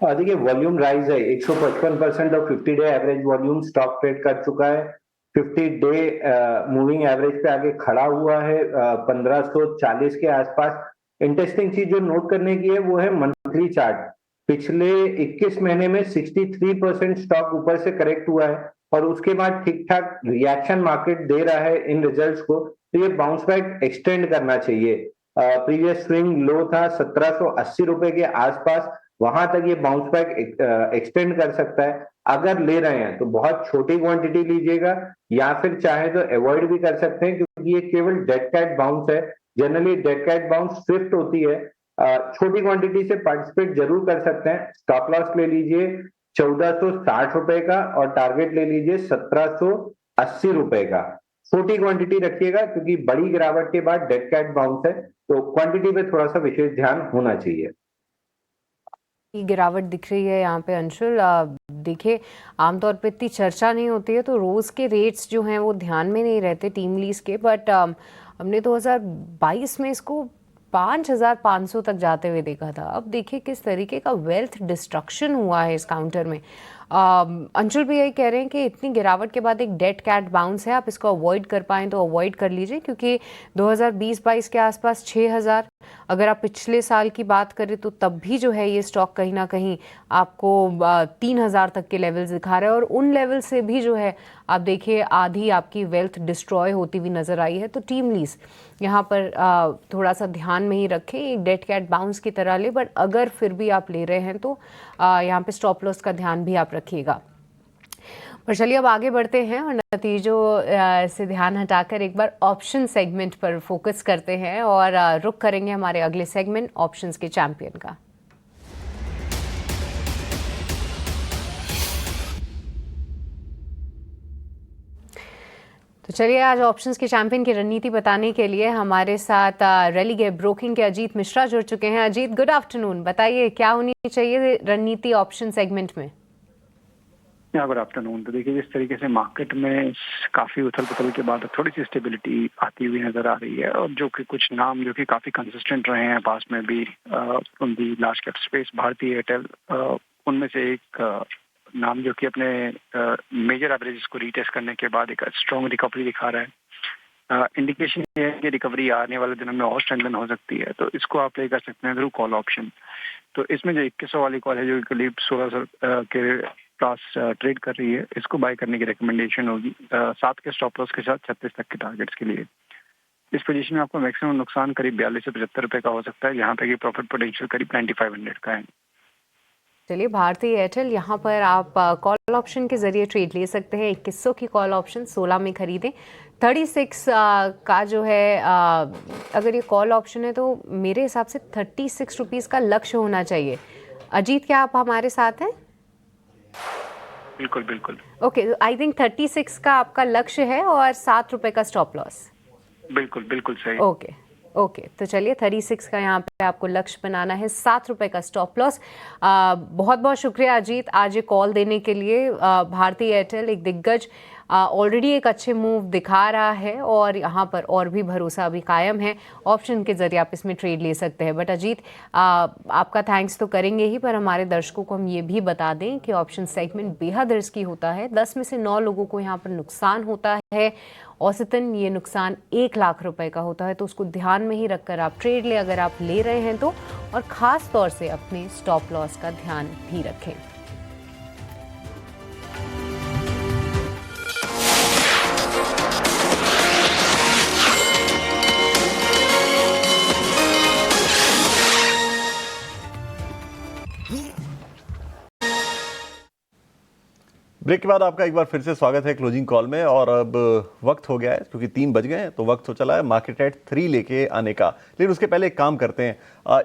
S4: देखिए, वॉल्यूम राइज है 155% और 50 day average volume stock trade कर चुका है। 50 डे मूविंग एवरेज पे आगे खड़ा हुआ है 1540 के आसपास। इंटरेस्टिंग चीज जो नोट करने की है वो है मंथली चार्ट। पिछले 21 महीने में 63% स्टॉक ऊपर से करेक्ट हुआ है, और उसके बाद ठीक ठाक रिएक्शन मार्केट दे रहा है इन रिजल्ट्स को, तो ये बाउंस बैक एक्सटेंड करना चाहिए। प्रीवियस स्विंग लो था 1780 रुपए के आसपास, वहां तक ये बाउंस बैक एक्सटेंड कर सकता है। अगर ले रहे हैं तो बहुत छोटी क्वांटिटी लीजिएगा, या फिर चाहे तो अवॉइड भी कर सकते हैं, क्योंकि ये केवल डेड कैट बाउंस है। Generally dead cat bounce swift होती है। छोटी क्वांटिटी से पार्टिसिपेट जरूर कर सकते हैं। स्टॉप लॉस ले लीजिए 1460 रुपए का और टारगेट ले लीजिए 1780 रुपए का। छोटी क्वांटिटी रखिएगा क्योंकि बड़ी गिरावट के बाद डेड कैट बाउंस है, तो क्वांटिटी पे थोड़ा सा विशेष ध्यान होना चाहिए।
S2: गिरावट दिख रही है यहाँ पे अंशुल। देखिए आमतौर पे इतनी चर्चा नहीं होती है तो रोज़ के रेट्स जो हैं वो ध्यान में नहीं रहते टीम लीज के, बट हमने 2022 में इसको 5500 तक जाते हुए देखा था। अब देखिए किस तरीके का वेल्थ डिस्ट्रक्शन हुआ है इस काउंटर में। अंशुल भी यही कह रहे हैं कि इतनी गिरावट के बाद एक डेड कैट बाउंस है, आप इसको अवॉइड कर पाएँ तो अवॉइड कर लीजिए, क्योंकि 2020-22 के आसपास 6000, अगर आप पिछले साल की बात करें तो तब भी जो है ये स्टॉक कहीं ना कहीं आपको 3000 तक के लेवल्स दिखा रहा है, और उन लेवल से भी जो है आप देखिए आधी आपकी वेल्थ डिस्ट्रॉय होती हुई नज़र आई है। तो टीम लीज यहाँ पर थोड़ा सा ध्यान में ही रखें, एक डेड कैट बाउंस की तरह ले, बट अगर फिर भी आप ले रहे हैं तो यहाँ पे स्टॉप लॉस का ध्यान भी आप रखिएगा। पर चलिए अब आगे बढ़ते हैं और नतीजों से ध्यान हटाकर एक बार ऑप्शन सेगमेंट पर फोकस करते हैं और रुख करेंगे हमारे अगले सेगमेंट ऑप्शंस के चैंपियन का। तो चलिए आज ऑप्शंस के चैंपियन की रणनीति बताने के लिए हमारे साथ रेलिगे ब्रोकिंग के अजीत मिश्रा जुड़ चुके हैं। Ajit, good afternoon. बताइए क्या होनी चाहिए रणनीति ऑप्शन सेगमेंट में?
S9: Good afternoon. तो देखिए जिस तरीके से मार्केट में काफी उथल पुथल के बाद थोड़ी सी स्टेबिलिटी आती हुई नजर आ रही है, और जो कि कुछ नाम जो कि काफी कंसिस्टेंट रहे हैं पास में भी from the large cap space, Bharti Airtel उनमें से एक नाम जो कि अपने मेजर एवरेजेस को रीटेस्ट करने के बाद एक स्ट्रॉन्ग रिकवरी दिखा रहा है। इंडिकेशन ये है कि रिकवरी आने वाले दिनों में और स्ट्रेंथन हो सकती है, तो इसको आप प्ले कर सकते हैं थ्रू कॉल ऑप्शन। तो इसमें जो 2100 वाली कॉल है जो करीब 1600 के पास ट्रेड कर रही है, इसको बाय करने की रिकमेंडेशन होगी 7 के स्टॉप लॉस के साथ 36 तक के टारगेट्स के लिए। इस पोजीशन में आपको मैक्सिमम नुकसान करीब 42 से 75 रुपए का हो सकता है, जहाँ पे कि प्रॉफिट पोटेंशियल करीब 9500 का है।
S2: चलिए भारती एयरटेल यहाँ पर आप कॉल ऑप्शन के जरिए ट्रेड ले सकते हैं। 2100 की कॉल ऑप्शन 16 में खरीदें। 36 का जो है अगर ये कॉल ऑप्शन है तो मेरे हिसाब से 36 रुपीज़ का लक्ष्य होना चाहिए। अजीत, क्या आप हमारे साथ हैं?
S9: बिल्कुल बिल्कुल।
S2: ओके, आई थिंक 36 का आपका लक्ष्य है और 7 रुपए का स्टॉप लॉस।
S9: बिल्कुल बिल्कुल सही।
S2: ओके, तो चलिए 36 का यहाँ पे आपको लक्ष्य बनाना है, 7 रुपए का स्टॉप लॉस। बहुत बहुत शुक्रिया अजीत आज ये कॉल देने के लिए। भारती एयरटेल एक दिग्गज ऑलरेडी एक अच्छे मूव दिखा रहा है और यहाँ पर और भी भरोसा अभी कायम है। ऑप्शन के जरिए आप इसमें ट्रेड ले सकते हैं। बट अजीत आपका थैंक्स तो करेंगे ही, पर हमारे दर्शकों को हम ये भी बता दें कि ऑप्शन सेगमेंट बेहद रिस्की होता है। 10 में से 9 लोगों को यहाँ पर नुकसान होता है। औसतन ये नुकसान 1 लाख रुपए का होता है, तो उसको ध्यान में ही रखकर आप ट्रेड ले अगर आप ले रहे हैं तो, और ख़ास तौर से अपने स्टॉप लॉस का ध्यान भी रखें।
S1: ब्रेक के बाद आपका एक बार फिर से स्वागत है क्लोजिंग कॉल में। और अब वक्त हो गया है, क्योंकि 3 बज गए हैं तो वक्त हो चला है मार्केट एट 3 लेके आने का। लेकिन उसके पहले एक काम करते हैं,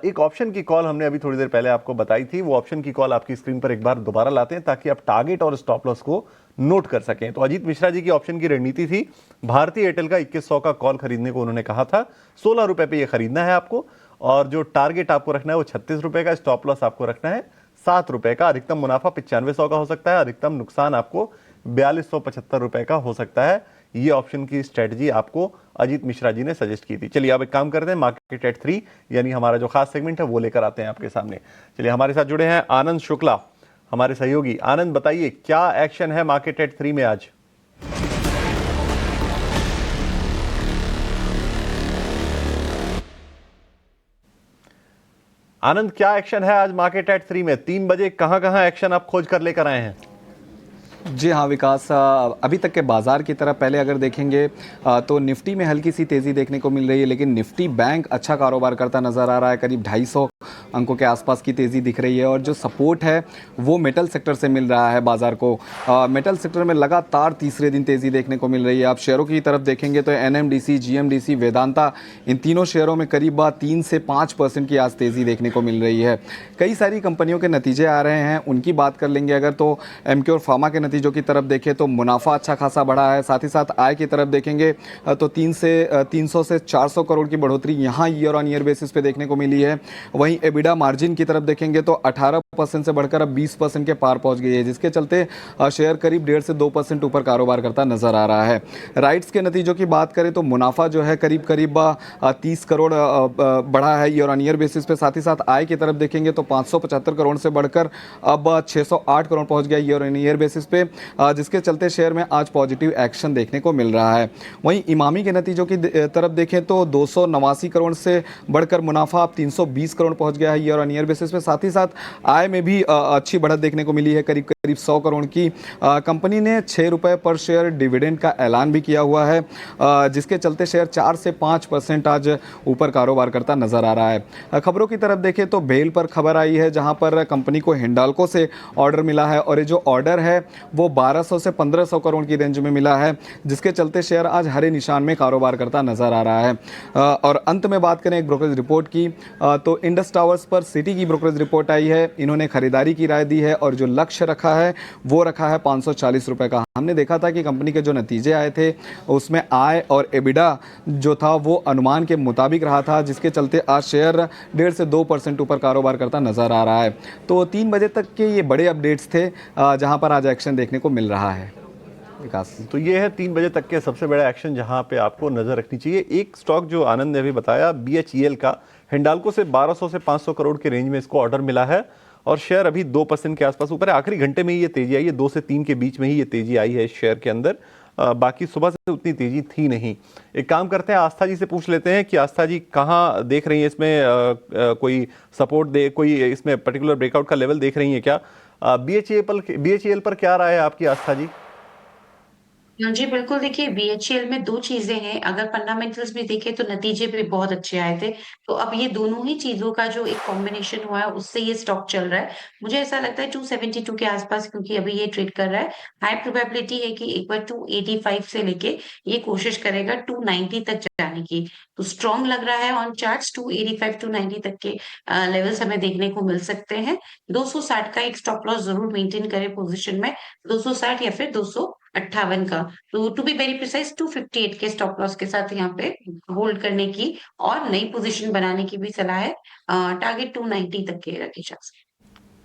S1: एक ऑप्शन की कॉल हमने अभी थोड़ी देर पहले आपको बताई थी, वो ऑप्शन की कॉल आपकी स्क्रीन पर एक बार दोबारा लाते हैं ताकि आप टारगेट और स्टॉप लॉस को नोट कर सकें। तो अजीत मिश्रा जी की ऑप्शन की रणनीति थी, भारतीय एयरटेल का 2100 का कॉल खरीदने को उन्होंने कहा था। 16 रुपए पे ये खरीदना है आपको, और जो टारगेट आपको रखना है वो 36 रुपए का, स्टॉप लॉस आपको रखना है 7 रुपए का। अधिकतम मुनाफा 9500 का हो सकता है, अधिकतम नुकसान आपको 4275 रुपए का हो सकता है। ये ऑप्शन की स्ट्रेटजी आपको अजीत मिश्रा जी ने सजेस्ट की थी। चलिए अब एक काम करते हैं, मार्केट एट 3 यानी हमारा जो खास सेगमेंट है वो लेकर आते हैं आपके सामने। चलिए हमारे साथ जुड़े हैं आनंद शुक्ला, हमारे सहयोगी। आनंद, बताइए क्या एक्शन है मार्केट एट 3 में आज? आनंद, क्या एक्शन है आज मार्केट एट 3 में? 3 बजे कहां एक्शन आप खोज कर लेकर आए हैं?
S10: जी हाँ विकास, अभी तक के बाजार की तरफ पहले अगर देखेंगे तो निफ्टी में हल्की सी तेज़ी देखने को मिल रही है, लेकिन निफ्टी बैंक अच्छा कारोबार करता नज़र आ रहा है। करीब 250 अंकों के आसपास की तेज़ी दिख रही है और जो सपोर्ट है वो मेटल सेक्टर से मिल रहा है बाजार को। मेटल सेक्टर में लगातार तीसरे दिन तेज़ी देखने को मिल रही है। आप शेयरों की तरफ देखेंगे तो एनएमडीसी, जीएमडीसी, वेदांता, इन तीनों शेयरों में करीब 3 से 5% की आज तेज़ी देखने को मिल रही है। कई सारी कंपनियों के नतीजे आ रहे हैं, उनकी बात कर लेंगे अगर तो एमक्योर फार्मा के नतीजों की तरफ देखें तो मुनाफा अच्छा खासा बढ़ा है। साथ ही साथ आय की तरफ देखेंगे तो 300 से 400 करोड़ की बढ़ोतरी यहाँ ईयर ऑन ईयर बेसिस पे देखने को मिली है। वहीं एबिडा मार्जिन की तरफ देखेंगे तो 18% से बढ़कर अब 20% के पार पहुंच गई है, जिसके चलते शेयर करीब 1.5 से 2% ऊपर कारोबार करता नजर आ रहा है। राइट्स के नतीजों की बात करें तो मुनाफा जो है करीब 30 करोड़ बढ़ा है ईयर ऑन ईयर बेसिस पे। साथ ही साथ आय की तरफ देखेंगे तो 575 करोड़ से बढ़कर अब 608 करोड़ पहुंच गया ईयर ऑन ईयर बेसिस पे, जिसके चलते शेयर में आज पॉजिटिव एक्शन देखने को मिल रहा है। वहीं इमामी के नतीजों की तरफ देखें तो 289 करोड़ से बढ़कर मुनाफा अब 320 करोड़ पहुंच गया है ईयर ऑन ईयर बेसिस पे। साथ ही साथ आय में भी अच्छी बढ़त देखने को मिली है, करीब 100 करोड़ की। कंपनी ने 6 रुपये पर शेयर डिविडेंड का ऐलान भी किया हुआ है, जिसके चलते शेयर 4 से 5% आज ऊपर कारोबार करता नजर आ रहा है। खबरों की तरफ देखें तो बेल पर खबर आई है जहां पर कंपनी को हिंडाल्को से ऑर्डर मिला है और ये जो ऑर्डर है वो 1200 से 1500 करोड़ की रेंज में मिला है, जिसके चलते शेयर आज हरे निशान में कारोबार करता नजर आ रहा है। और अंत में बात करें एक ब्रोकरेज रिपोर्ट की तो इंडस टावर्स पर सिटी की ब्रोकरेज रिपोर्ट आई है। इन्होंने खरीदारी की राय दी है और जो लक्ष्य रखा है वो रखा है 540 रुपए का। हमने देखा था कि कंपनी के जो नतीजे आए थे उसमें आय और एबिडा जो था वो अनुमान के मुताबिक रहा था, जिसके चलते आज शेयर 1.5 से 2% ऊपर कारोबार करता नजर आ रहा है। तो 3 बजे तक के ये बड़े अपडेट्स थे जहां पर आज एक्शन देखने को मिल रहा है। विकास,
S1: तो ये है 3 बजे तक के सबसे बड़ा एक्शन जहां पे आपको नजर रखनी चाहिए। एक स्टॉक जो आनंद ने अभी बताया, BHEL का, हिंडाल्को से 1200 से 500 करोड़ के रेंज में इसको ऑर्डर मिला है और शेयर अभी 2% के आसपास ऊपर है। आखिरी घंटे में ही ये तेजी आई है, 2 से 3 के बीच में ही ये तेजी आई है इस शेयर के अंदर। बाकी सुबह से उतनी तेजी थी नहीं। एक काम करते हैं, आस्था जी से पूछ लेते हैं कि आस्था जी कहाँ देख रही हैं इसमें कोई सपोर्ट दे, कोई इसमें पर्टिकुलर ब्रेकआउट का लेवल देख रही हैं क्या? BHEL पर क्या राय है आपकी आस्था जी?
S7: जी बिल्कुल, देखिए बीएचईएल में 2 चीज़ें हैं, अगर फंडामेंटल्स भी देखें तो नतीजे भी बहुत अच्छे आए थे। तो अब ये दोनों ही चीज़ों का जो एक कॉम्बिनेशन हुआ है उससे ये स्टॉक चल रहा है। मुझे ऐसा लगता है 272 के आस-पास, क्योंकि अभी ये ट्रेड कर रहा है। हाई प्रोबेबिलिटी है कि एक बार 285 से लेके ये कोशिश करेगा 290 तक जाने की। तो स्ट्रॉन्ग लग रहा है ऑन चार्ट्स, 285-290 तक के लेवल्स हमें देखने को मिल सकते हैं। 260 का एक स्टॉप लॉस ज़रूर मेंटेन करें पोज़ीशन में, 260 या फिर 258 का। तो टू बी वेरी प्रिसाइज 258 के स्टॉप लॉस के साथ यहाँ पे होल्ड करने की और नई पोजीशन बनाने की भी सलाह है। टारगेट 290 तक के रखे जा सकते।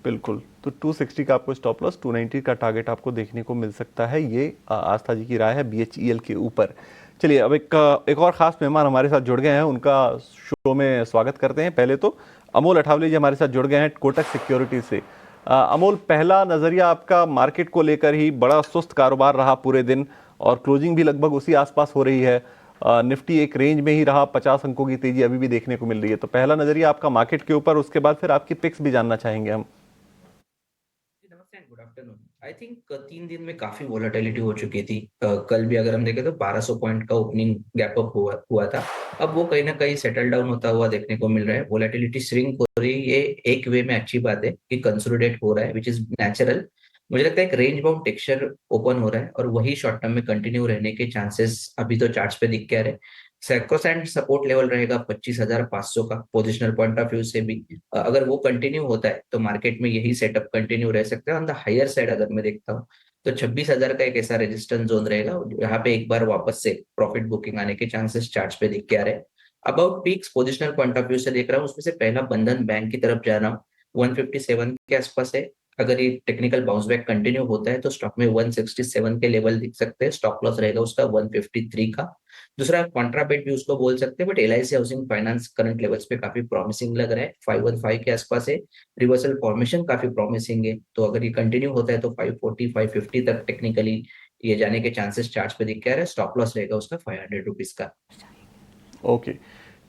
S1: बिल्कुल, तो 260 का आपको स्टॉप लॉस, 290 का टारगेट आपको देखने को मिल सकता है। ये आस्था जी की राय है BHEL के ऊपर। चलिए अब एक और खास मेहमान हमारे साथ जुड़ गए हैं, उनका शो में स्वागत करते हैं। पहले तो अमोल अठावले जी हमारे साथ जुड़ गए हैं कोटक सिक्योरिटी से। अमोल, पहला नजरिया आपका मार्केट को लेकर ही, बड़ा सुस्त कारोबार रहा पूरे दिन और क्लोजिंग भी लगभग उसी आसपास हो रही है। निफ्टी एक रेंज में ही रहा, 50 अंकों की तेजी अभी भी देखने को मिल रही है। तो पहला नजरिया आपका मार्केट के ऊपर, उसके बाद फिर आपकी पिक्स भी जानना चाहेंगे हम।
S11: Good afternoon. आई थिंक 3 दिन में काफी वोलेटिलिटी हो चुकी थी। कल भी अगर हम देखें तो 1200 पॉइंट का ओपनिंग गैप अप हुआ था। अब वो कहीं ना कहीं सेटल डाउन होता हुआ देखने को मिल रहा है। वोलेटिलिटी श्रिंक हो रही है, ये एक वे में अच्छी बात है कि कंसोलिडेट हो रहा है, विच इज नेचुरल। मुझे लगता है एक रेंज बाउंड टेक्सचर ओपन हो रहा है और वही शॉर्ट टर्म में कंटिन्यू रहने के चांसेस अभी तो चार्ट्स पे दिख के आ रहे हैं। सैक्रोसैंट सपोर्ट लेवल रहेगा 25,500 का पोजिशनल पॉइंट ऑफ व्यू से भी। अगर वो कंटिन्यू होता है तो मार्केट में यही सेटअप कंटिन्यू रह सकता है। ऑन द हायर साइड अगर मैं देखता हूँ तो 26,000 का एक ऐसा रेजिस्टेंस जोन रहेगा, यहाँ पे एक बार वापस से प्रॉफिट बुकिंग आने के चांसेस चार्ट्स पे दिख के आ रहे हैं। About peaks positional point of view से देख रहा हूँ, उसमें से पहला बंधन बैंक की तरफ जा रहा हूँ, 157 के आसपास है। अगर ये टेक्निकल बाउंस बैक कंटिन्यू होता है तो स्टॉक में 167 के लेवल दिख सकते हैं। स्टॉप लॉस रहेगा उसका 153 का। दूसरा कॉन्ट्राबेट भी उसको बोल सकते हैं, but LIC housing finance current levels पे काफी प्रॉमिसिंग लग रहा है, 515 के आसपास है। रिवर्सल फॉर्मेशन काफी प्रॉमिसिंग है, तो अगर ये कंटिन्यू होता है तो 540 550 तक टेक्निकली ये जाने के चांसेस चार्ट्स पे दिख के आ रहे हैं। स्टॉप लॉस रहेगा उसका 500 रुपीज का।
S1: ओके,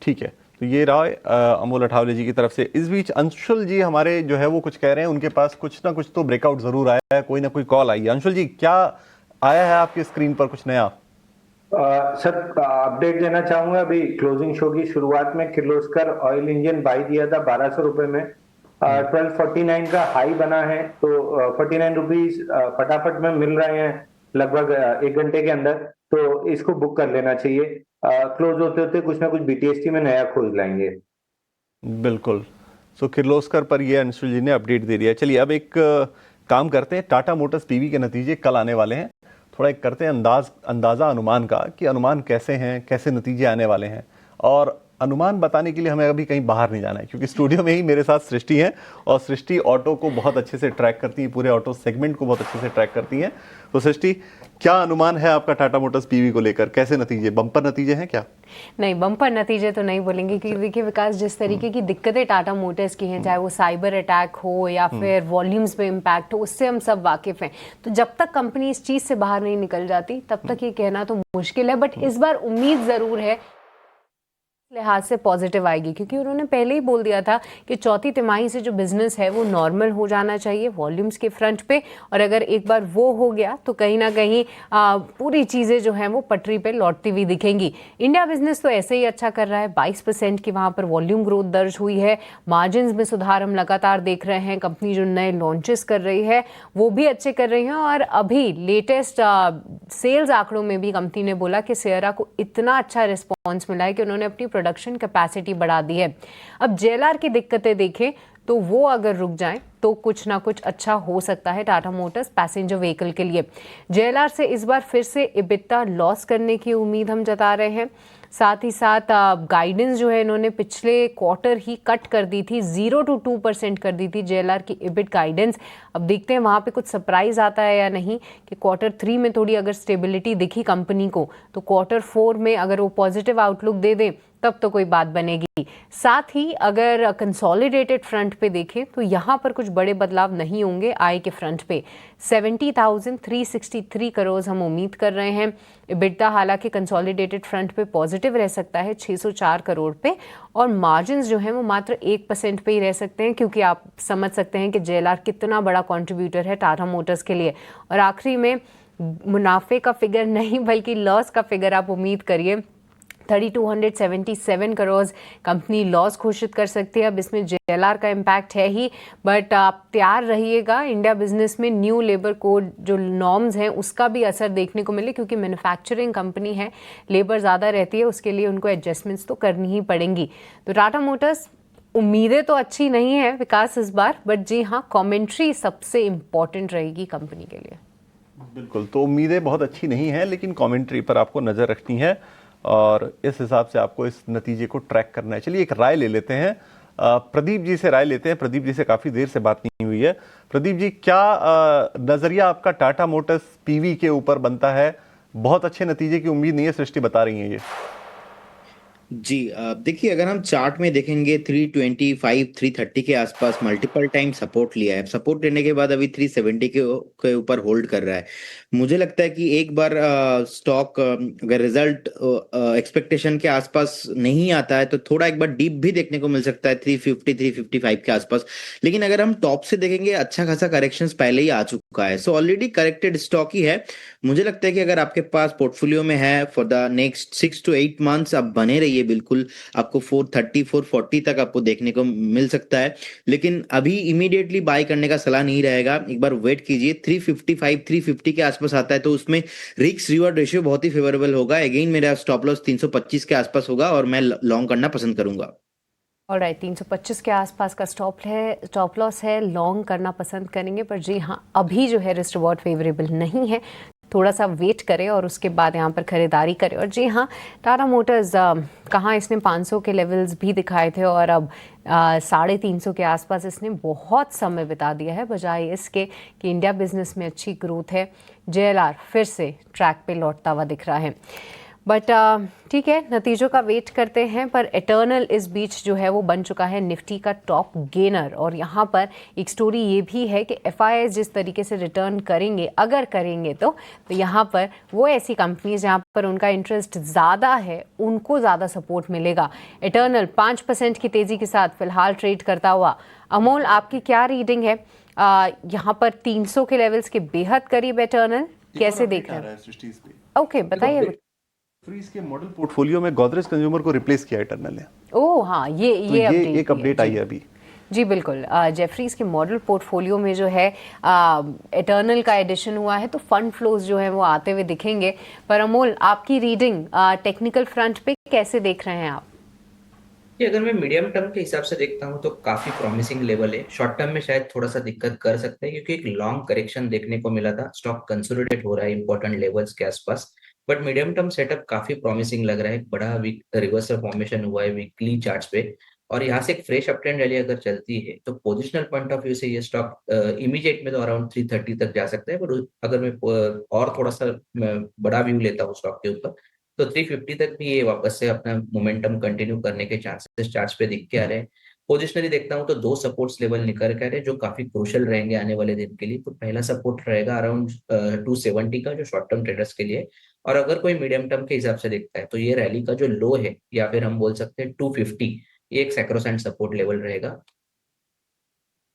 S1: ठीक है। तो ये राय अमोल अठावले जी की तरफ से। इस बीच अंशुल जी हमारे जो है वो कुछ कह रहे हैं, उनके पास कुछ ना कुछ तो ब्रेकआउट जरूर आया है, कोई ना कोई कॉल आई है। अंशुल जी, क्या आया है आपकी स्क्रीन पर कुछ नया?
S4: सर अपडेट देना चाहूंगा, अभी क्लोजिंग शो की शुरुआत में किर्लोस्कर ऑयल इंजन बाई दिया था 1200 रुपए में, 1249 का हाई बना है, तो 49 रुपीज फटाफट में मिल रहे हैं लगभग 1 घंटे के अंदर, तो इसको बुक कर लेना चाहिए। क्लोज होते होते कुछ ना कुछ बीटीएसटी में नया खोज लाएंगे।
S1: बिल्कुल। सो किर्लोस्कर पर ये अंशुल जी ने अपडेट दे दिया। चलिए अब एक काम करते हैं, टाटा मोटर्स पीवी के नतीजे कल आने वाले हैं, थोड़ा एक करते हैं अंदाज़ा अनुमान का कि अनुमान कैसे हैं, कैसे नतीजे आने वाले हैं। और अनुमान बताने के लिए हमें अभी कहीं बाहर नहीं जाना है, क्योंकि स्टूडियो में ही मेरे साथ सृष्टि हैं और सृष्टि ऑटो को बहुत अच्छे से ट्रैक करती है, पूरे ऑटो सेगमेंट को बहुत अच्छे से ट्रैक करती हैं। तो सृष्टि, क्या अनुमान है आपका टाटा मोटर्स पीवी को लेकर? कैसे नतीजे, बम्पर नतीजे हैं क्या?
S2: नहीं, बम्पर नतीजे तो नहीं बोलेंगे, क्योंकि देखिए विकास, जिस तरीके की दिक्कतें टाटा मोटर्स की हैं, चाहे वो साइबर अटैक हो या फिर वॉल्यूम्स में इम्पैक्ट हो, उससे हम सब वाकिफ हैं। तो जब तक कंपनी इस चीज़ से बाहर नहीं निकल जाती तब तक ये कहना तो मुश्किल है। बट इस बार उम्मीद ज़रूर है लिहाज से पॉजिटिव आएगी, क्योंकि उन्होंने पहले ही बोल दिया था कि चौथी तिमाही से जो बिजनेस है वो नॉर्मल हो जाना चाहिए वॉल्यूम्स के फ्रंट पे, और अगर एक बार वो हो गया तो कहीं ना कहीं पूरी चीज़ें जो हैं वो पटरी पे लौटती हुई दिखेंगी। इंडिया बिजनेस तो ऐसे ही अच्छा कर रहा है, 22% की वहाँ पर वॉल्यूम ग्रोथ दर्ज हुई है, मार्जिन में सुधार हम लगातार देख रहे हैं, कंपनी जो नए लॉन्चेस कर रही है वो भी अच्छे कर रही हैं, और अभी लेटेस्ट सेल्स आंकड़ों में भी कंपनी ने बोला कि सियरा को इतना अच्छा रिस्पॉन्स मिला है कि उन्होंने अपनी प्रोडक्शन कैपेसिटी बढ़ा दी है। अब जेएलआर की दिक्कतें देखें तो वो अगर रुक जाएं तो कुछ ना कुछ अच्छा हो सकता है टाटा मोटर्स पैसेंजर व्हीकल के लिए। जेएलआर से इस बार फिर से इबिटा लॉस करने की उम्मीद हम जता रहे हैं। साथ ही साथ गाइडेंस जो है इन्होंने पिछले क्वार्टर ही कट कर दी थी, 0 to 2% कर दी थी जेएलआर की इबिट गाइडेंस। अब देखते हैं वहाँ पे कुछ सरप्राइज आता है या नहीं, कि Q3 में थोड़ी अगर स्टेबिलिटी दिखी कंपनी को तो Q4 में अगर वो पॉजिटिव आउटलुक दे दें तब तो कोई बात बनेगी। साथ ही अगर कंसोलिडेटेड फ्रंट पे देखें तो यहाँ पर कुछ बड़े बदलाव नहीं होंगे आय के फ्रंट पे। 70,363 करोड़ हम उम्मीद कर रहे हैं। इबिटा हालांकि कंसोलिडेटेड फ्रंट पे पॉजिटिव रह सकता है 604 करोड़ पे, और मार्जिन्स जो हैं वो मात्र 1% पे ही रह सकते हैं, क्योंकि आप समझ सकते हैं कि जेएलआर कितना बड़ा कंट्रीब्यूटर है टाटा मोटर्स के लिए। और आखिरी में मुनाफे का फिगर नहीं बल्कि लॉस का फिगर आप उम्मीद करिए, 3,277 करोड़ कंपनी लॉस घोषित कर सकती है। अब इसमें जेएलआर का इम्पैक्ट है ही, बट आप तैयार रहिएगा, इंडिया बिजनेस में न्यू लेबर कोड जो नॉर्म्स हैं उसका भी असर देखने को मिले, क्योंकि मैन्युफैक्चरिंग कंपनी है, लेबर ज़्यादा रहती है, उसके लिए उनको एडजस्टमेंट्स तो करनी ही पड़ेंगी। तो टाटा मोटर्स उम्मीदें तो अच्छी नहीं है विकास इस बार, बट जी हाँ, कमेंट्री सबसे इम्पॉर्टेंट रहेगी कंपनी के लिए।
S1: बिल्कुल, तो उम्मीदें बहुत अच्छी नहीं हैं, लेकिन कमेंट्री पर आपको नज़र रखनी है और इस हिसाब से आपको इस नतीजे को ट्रैक करना है। चलिए एक राय ले लेते हैं, प्रदीप जी से राय लेते हैं। प्रदीप जी से काफ़ी देर से बात नहीं हुई है। प्रदीप जी, क्या नज़रिया आपका टाटा मोटर्स पीवी के ऊपर बनता है? बहुत अच्छे नतीजे की उम्मीद नहीं है, सृष्टि बता रही है ये।
S5: जी देखिए, अगर हम चार्ट में देखेंगे 325 330 के आसपास मल्टीपल टाइम सपोर्ट लिया है, सपोर्ट लेने के बाद अभी 370 के ऊपर होल्ड कर रहा है। मुझे लगता है कि एक बार स्टॉक अगर रिजल्ट एक्सपेक्टेशन के आसपास नहीं आता है तो थोड़ा एक बार डीप भी देखने को मिल सकता है 350 355 के आसपास। लेकिन अगर हम टॉप से देखेंगे, अच्छा खासा करेक्शंस पहले ही आ चुका है, सो ऑलरेडी करेक्टेड स्टॉक ही है। मुझे लगता है कि अगर आपके पास पोर्टफोलियो में है for the next 6 to 8 months, आप बने रहिए, बिल्कुल आपको 430 440 तक आपको देखने को मिल सकता है। लेकिन अभी इमीडिएटली बाय करने का सलाह नहीं रहेगा, एक बार वेट कीजिए। 355 350 के आसपास आता है तो उसमें रिस्क रिवॉर्ड रेशियो बहुत ही फेवरेबल होगा। अगेन मेरा स्टॉप लॉस 325 के आसपास होगा और मैं लॉन्ग करना पसंद करूंगा।
S2: ऑलराइट, 325 के आसपास का स्टॉप लॉस है, लॉन्ग करना पसंद करेंगे, पर जी हाँ, अभी जो है रिस्क रिवॉर्ड फेवरेबल नहीं है, थोड़ा सा वेट करें और उसके बाद यहाँ पर खरीदारी करें। और जी हाँ, टाटा मोटर्स कहाँ इसने 500 के लेवल्स भी दिखाए थे और अब 350 के आसपास इसने बहुत समय बिता दिया है, बजाय इसके कि इंडिया बिजनेस में अच्छी ग्रोथ है। जेएलआर फिर से ट्रैक पे लौटता हुआ दिख रहा है, बट ठीक है, नतीजों का वेट करते हैं। पर इटर्नल इस बीच जो है वो बन चुका है निफ्टी का टॉप गेनर, और यहाँ पर एक स्टोरी ये भी है कि FIIs जिस तरीके से रिटर्न करेंगे, अगर करेंगे तो यहाँ पर वो ऐसी कंपनीज जहाँ पर उनका इंटरेस्ट ज़्यादा है उनको ज़्यादा सपोर्ट मिलेगा। इटर्नल 5% की तेज़ी के साथ फिलहाल ट्रेड करता हुआ। अमोल, आपकी क्या रीडिंग है? यहाँ पर 300 के लेवल्स के बेहद करीब इटर्नल, कैसे देख रहे हैं? ओके, बताइए।
S1: जेफरीज के मॉडल पोर्टफोलियो में गोदरेज कंज्यूमर को रिप्लेस किया इटर्नल ने।
S2: ओह हाँ, ये
S1: तो एक अपडेट आई है अभी।
S2: जी बिल्कुल, जेफरीज के मॉडल पोर्टफोलियो में जो है इटर्नल का एडिशन हुआ है, तो फंड फ्लोज जो है वो आते हुए दिखेंगे। पर अमोल, आपकी रीडिंग टेक्निकल फ्रंट पे कैसे देख रहे हैं आप?
S11: ये अगर मैं मीडियम टर्म के हिसाब से देखता हूँ तो काफी प्रॉमिसिंग लेवल है। शॉर्ट टर्म में शायद थोड़ा सा दिक्कत कर सकते हैं क्योंकि एक लॉन्ग करेक्शन देखने को मिला था, स्टॉक कंसोलिडेट हो रहा है इंपॉर्टेंट लेवल्स के आसपास। बट मीडियम टर्म सेटअप काफी प्रॉमिसिंग लग रहा है। बड़ा वीक रिवर्सल फॉर्मेशन हुआ है वीकली चार्ट्स पे, और यहाँ से एक फ्रेश अपट्रेंड रैली अगर चलती है तो पोजिशनल पॉइंट ऑफ व्यू से ये स्टॉक इमीडिएट में तो अराउंड 330 तक जा सकता है। पर अगर मैं और थोड़ा सा बड़ा व्यू लेता हूँ स्टॉक के ऊपर तो 350 तक भी ये वापस से अपना मोमेंटम कंटिन्यू करने के चांसेस चार्ट्स पे दिख के आ रहे हैं। पोजिशनली देखता हूँ तो 2 सपोर्ट्स लेवल निकल के आ रहे हैं जो काफी क्रूशियल रहेंगे आने वाले दिन के लिए। तो पहला सपोर्ट रहेगा अराउंड 270 का, जो शॉर्ट टर्म ट्रेडर्स के लिए। और अगर कोई मीडियम टर्म के हिसाब से देखता है तो ये रैली का जो लो है, या फिर हम बोल सकते हैं 250, ये एक सैक्रोसेंट सपोर्ट लेवल रहेगा।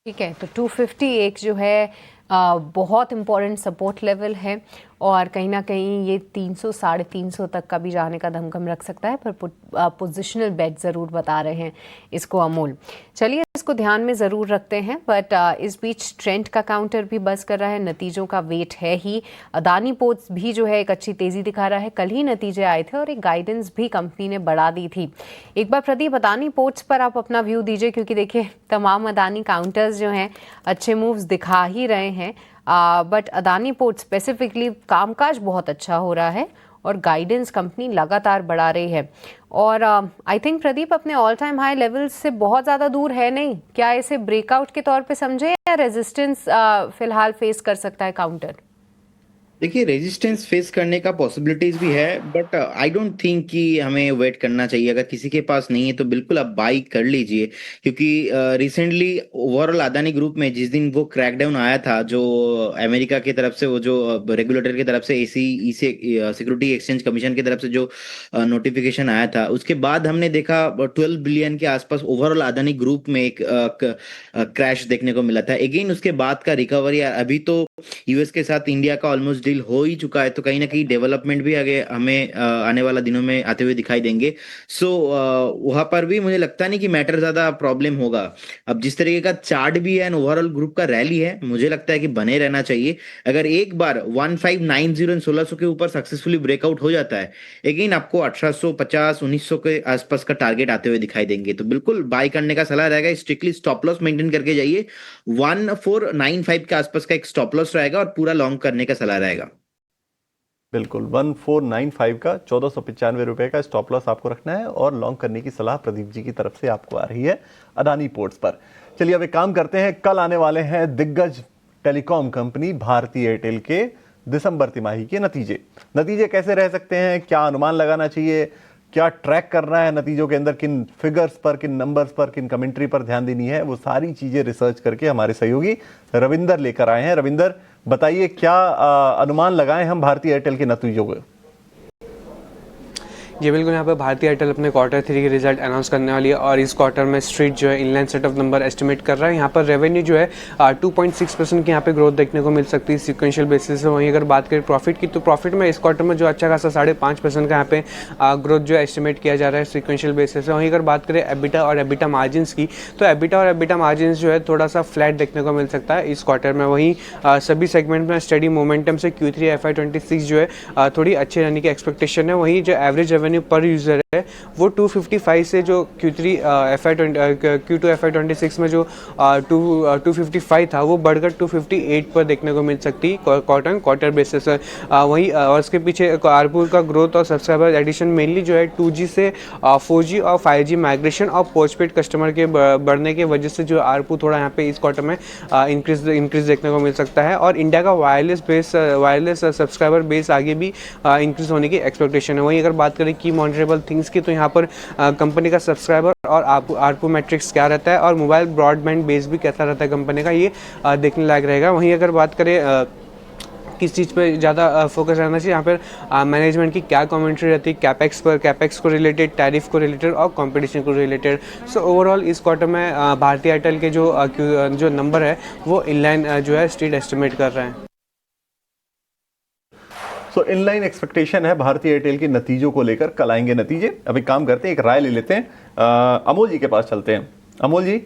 S2: ठीक है, तो 250 एक जो है बहुत इम्पोर्टेंट सपोर्ट लेवल है, और कहीं ना कहीं ये 300 साढ़े 300 तक का भी जाने का दमखम रख सकता है। पर पोजिशनल बेट ज़रूर बता रहे हैं इसको अमोल। चलिए, इसको ध्यान में ज़रूर रखते हैं। बट इस बीच ट्रेंड का काउंटर भी बस कर रहा है, नतीजों का वेट है ही। अदानी पोर्ट्स भी जो है एक अच्छी तेज़ी दिखा रहा है। कल ही नतीजे आए थे और एक गाइडेंस भी कंपनी ने बढ़ा दी थी। एक बार प्रदीप, अदानी पोर्ट्स पर आप अपना व्यू दीजिए, क्योंकि देखिए तमाम अदानी काउंटर्स जो हैं अच्छे मूव्स दिखा ही रहे हैं। बट अदानी पोर्ट स्पेसिफिकली कामकाज बहुत अच्छा हो रहा है और गाइडेंस कंपनी लगातार बढ़ा रही है। और आई थिंक प्रदीप अपने ऑल टाइम हाई लेवल्स से बहुत ज़्यादा दूर है नहीं। क्या इसे ब्रेकआउट के तौर पे समझे या रेजिस्टेंस फिलहाल फेस कर सकता है काउंटर?
S5: देखिए, रेजिस्टेंस फेस करने का पॉसिबिलिटीज भी है, बट आई डोंट थिंक कि हमें वेट करना चाहिए। अगर किसी के पास नहीं है तो बिल्कुल आप बाई कर लीजिए, क्योंकि रिसेंटली ओवरऑल अदानी ग्रुप में जिस दिन वो क्रैकडाउन आया था, जो अमेरिका की तरफ से, वो जो रेगुलेटर की तरफ से सिक्योरिटी एक्सचेंज कमीशन की तरफ से जो नोटिफिकेशन आया था, उसके बाद हमने देखा 12 बिलियन के आसपास ओवरऑल अदानी ग्रुप में एक क्रैश देखने को मिला था। अगेन उसके बाद का रिकवरी, अभी तो यूएस के साथ इंडिया का ऑलमोस्ट डील हो ही चुका है, तो कहीं ना कहीं डेवलपमेंट भी आगे हमें आने वाला दिनों में आते हुए दिखाई देंगे। सो वहां पर भी मुझे लगता नहीं कि मैटर ज्यादा प्रॉब्लम होगा। अब जिस तरीके का चार्ट भी है, ओवरऑल ग्रुप का रैली है, मुझे लगता है कि बने रहना चाहिए। अगर एक बार 1590 और 1600 के ऊपर सक्सेसफुली ब्रेकआउट हो जाता है, अगेन आपको 1850 1900 के आसपास का टारगेट आते हुए दिखाई देंगे। तो बिल्कुल बाय करने का सलाह रहेगा। स्ट्रिक्टली स्टॉप लॉस मेंटेन करके जाइए। 1495 के आसपास का एक स्टॉप लॉस रहेगा और पूरा लॉन्ग करने का सलाह रहेगा।
S1: बिल्कुल 1495 का 1495 रुपए का स्टॉप लॉस आपको रखना है, और लॉन्ग करने की सलाह प्रदीप जी की तरफ से आपको आ रही है अदानी पोर्ट्स पर। चलिए अब एक काम करते हैं, कल आने वाले हैं दिग्गज टेलीकॉम कंपनी भारती एयरटेल के दिसंबर तिमाही के नतीजे कैसे रह सकते हैं, क्या अनुमान लगाना चाहिए, क्या ट्रैक करना है नतीजों के अंदर, किन फिगर्स पर, किन नंबर्स पर, किन कमेंट्री पर ध्यान देनी है, वो सारी चीजें रिसर्च करके हमारे सहयोगी रविंदर लेकर आए हैं। रविंदर, बताइए क्या अनुमान लगाएं हम भारतीय एयरटेल के नतीजों को?
S12: जी बिल्कुल, यहाँ पे भारतीय एयरटेल अपने क्वार्टर 3 के रिजल्ट अनाउंस करने वाली है, और इस क्वार्टर में स्ट्रीट जो है inline set of number estimate कर रहा है। यहाँ पर रेवेन्यू जो है 2.6% की यहाँ पे ग्रोथ देखने को मिल सकती है सिक्वेंशियल बेसिस से। वहीं अगर बात करें प्रॉफिट की, तो प्रॉफिट में इस क्वार्टर में जो अच्छा खासा 5.5% का यहाँ पे ग्रोथ जो है एस्टिमेट किया जा रहा है सिक्वेंशियल बेसिस से। वहीं अगर बात करें एबिटा और एबिटा मार्जिन की, तो एबिटा और एबिटा मार्जिन जो है थोड़ा सा फ्लैट देखने को मिल सकता है इस क्वार्टर में। वहीं सभी सेगमेंट में स्टडी मोमेंटम से Q3 FY26 जो है थोड़ी अच्छी रहने की एक्सपेक्टेशन है। वहीं जो एवरेज रेवेन्यू पर यूजर है वो 255 से जो Q2 FY26 में जो 255 था, वो बढ़कर 258 पर देखने को मिल सकती क्वार्टर बेसिस है। वहीं और इसके पीछे आरपू का ग्रोथ और सब्सक्राइबर एडिशन मेनली जो है 2G से 4G और 5G माइग्रेशन और पोस्टपेड कस्टमर के बढ़ने की वजह से जो आरपू थोड़ा यहाँ पे इस क्वार्टर में इंक्रीज देखने को मिल सकता है। और इंडिया का वायरलेस सब्सक्राइबर बेस आगे भी इंक्रीज होने की एक्सपेक्टेशन है। वहीं अगर बात करें की मॉनिटरेबल थिंग्स की, तो यहाँ पर कंपनी का सब्सक्राइबर और आरपू मैट्रिक्स क्या रहता है और मोबाइल ब्रॉडबैंड बेस भी कैसा रहता है कंपनी का, ये देखने लायक रहेगा। वहीं अगर बात करें किस चीज़ पे ज़्यादा फोकस रहना चाहिए, यहाँ पर मैनेजमेंट की क्या कमेंट्री रहती है कैपेक्स को रिलेटेड, टैरिफ को रिलेटेड और कंपटीशन को रिलेटेड। सो ओवरऑल इस क्वार्टर में भारतीय एयरटेल के जो नंबर है वो इनलाइन जो है स्ट्रीट एस्टिमेट कर रहे हैं।
S1: सो इनलाइन एक्सपेक्टेशन है भारतीय एयरटेल के नतीजों को लेकर, कल आएंगे नतीजे। अभी काम करते हैं, एक राय ले लेते हैं। अमोल जी के पास चलते हैं। अमोल जी,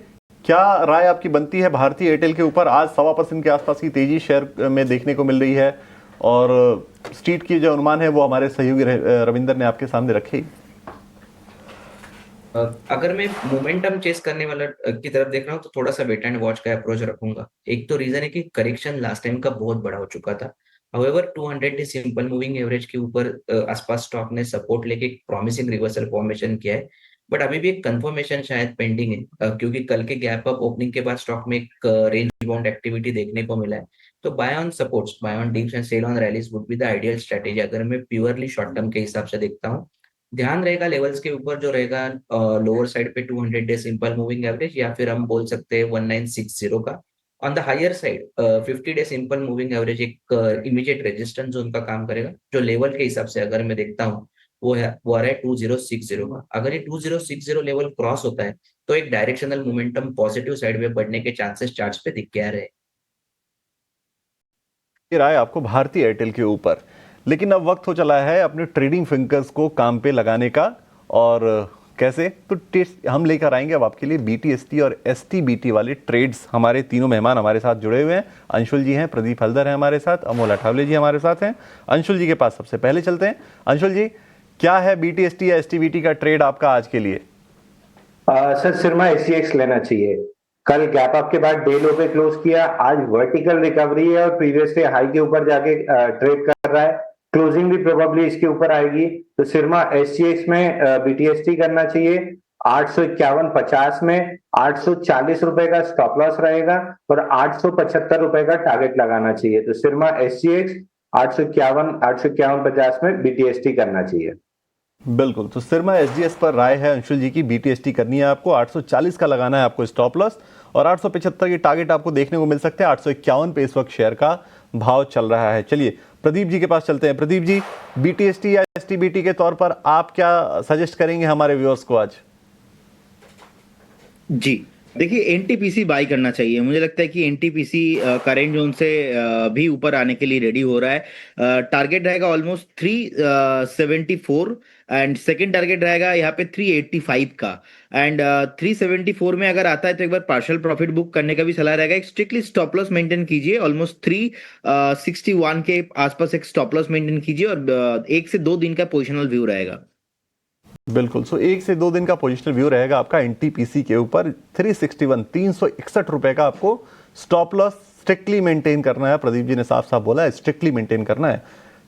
S1: क्या राय आपकी बनती है भारतीय एयरटेल के ऊपर? आज 1.25% के आसपास की तेजी शेयर में देखने को मिल रही है और स्ट्रीट की जो अनुमान है वो हमारे सहयोगी रविंदर ने आपके सामने रखे।
S11: अगर मैं मोमेंटम चेस करने वाला की तरफ देख रहा हूँ तो थोड़ा सा वेट एंड वॉच का अप्रोच रखूंगा। एक तो रीजन है कि करेक्शन लास्ट टाइम का बहुत बड़ा हो चुका था। However 200 day simple moving average के ऊपर आसपास स्टॉक ने सपोर्ट लेके एक प्रॉमिसिंग रिवर्सल फॉर्मेशन किया है, बट अभी भी एक कंफर्मेशन शायद पेंडिंग है, क्योंकि कल के गैप अप ओपनिंग के बाद स्टॉक में एक रेंज बाउंड एक्टिविटी देखने को मिला है। तो buy on supports, buy on dips and sell on rallies would be the ideal strategy अगर मैं प्योरली शॉर्ट टर्म के हिसाब से देखता हूँ। ध्यान रहेगा लेवल्स के ऊपर जो रहेगा लोअर साइड पे 200 डे सिंपल मूविंग एवरेज, या फिर हम बोल सकते हैं 1960 का। On the higher side 50 day simple moving average एक इमीडिएट रेजिस्टेंस जोन का काम करेगा। जो लेवल के हिसाब से अगर मैं देखता हूँ वो आ रहा है 2060 का। अगर ये 2060 लेवल क्रॉस होता है तो एक डायरेक्शनल मोमेंटम पॉजिटिव साइड में बढ़ने के चांसेस चार्ट्स पे दिख के आ रहे हैं।
S1: राय आपको भारतीय एयरटेल के ऊपर, लेकिन अब वक्त हो चला है अपने ट्रेडिंग फिंगर्स को काम पे लगाने का। और कैसे? तो हम लेकर आएंगे अब आपके लिए BTST और STBT वाले ट्रेड्स। हमारे तीनों मेहमान हमारे साथ जुड़े हुए हैं। अंशुल जी हैं, प्रदीप हल्दर हैं हमारे साथ, अमोल अठावले जी हमारे साथ हैं। अंशुल जी के पास सबसे पहले चलते हैं। अंशुल जी, क्या है BTST या STBT का ट्रेड आपका आज के लिए?
S4: सर, सिरमा SGX लेना चाहिए। कल गैप अप के बाद डे लो पे क्लोज किया, आज वर्टिकल रिकवरी है और प्रीवियस डे हाई के ऊपर जाके ट्रेड कर रहा है। क्लोजिंग भी प्रोबेबली इसके ऊपर आएगी, तो सिरमा SGX में BTST करना चाहिए। 851.50 में 840 रुपए का स्टॉप लॉस रहेगा और 875 रुपए का टारगेट लगाना चाहिए। तो सिरमा SGX 851-851.50 में BTST करना चाहिए।
S1: बिल्कुल, तो सिरमा SGS पर राय है अंशुल जी की। BTST करनी है आपको, 840 का लगाना है आपको स्टॉप लॉस और 875 की टारगेट आपको देखने को मिल सकते हैं। 851 पे इस वक्त शेयर का भाव चल रहा है। चलिए प्रदीप जी के पास चलते हैं। प्रदीप जी, BTST या STBT के तौर पर आप क्या सजेस्ट करेंगे हमारे व्यूअर्स को आज?
S5: जी देखिए, NTPC बाई करना चाहिए। मुझे लगता है कि NTPC करेंट जोन से भी ऊपर आने के लिए रेडी हो रहा है। टारगेट रहेगा ऑलमोस्ट 374 एंड सेकंड टारगेट रहेगा यहाँ पे 385 का। एंड 374 में अगर आता है तो एक बार पार्शियल प्रॉफिट बुक करने का भी सलाह रहेगा। एक स्ट्रिक्टली स्टॉप लॉस मेंटेन कीजिए, ऑलमोस्ट 361 के आसपास एक स्टॉप लॉस मेंटेन कीजिए और 1 से 2 दिन का पोजिशनल व्यू रहेगा।
S1: बिल्कुल, सो 1 से 2 दिन का पोजिशनल व्यू रहेगा आपका NTPC के ऊपर। 361 रुपए का आपको स्टॉप लॉस स्ट्रिक्टली मेंटेन करना है। प्रदीप जी ने साफ साफ बोला है स्ट्रिक्टली मेंटेन करना है।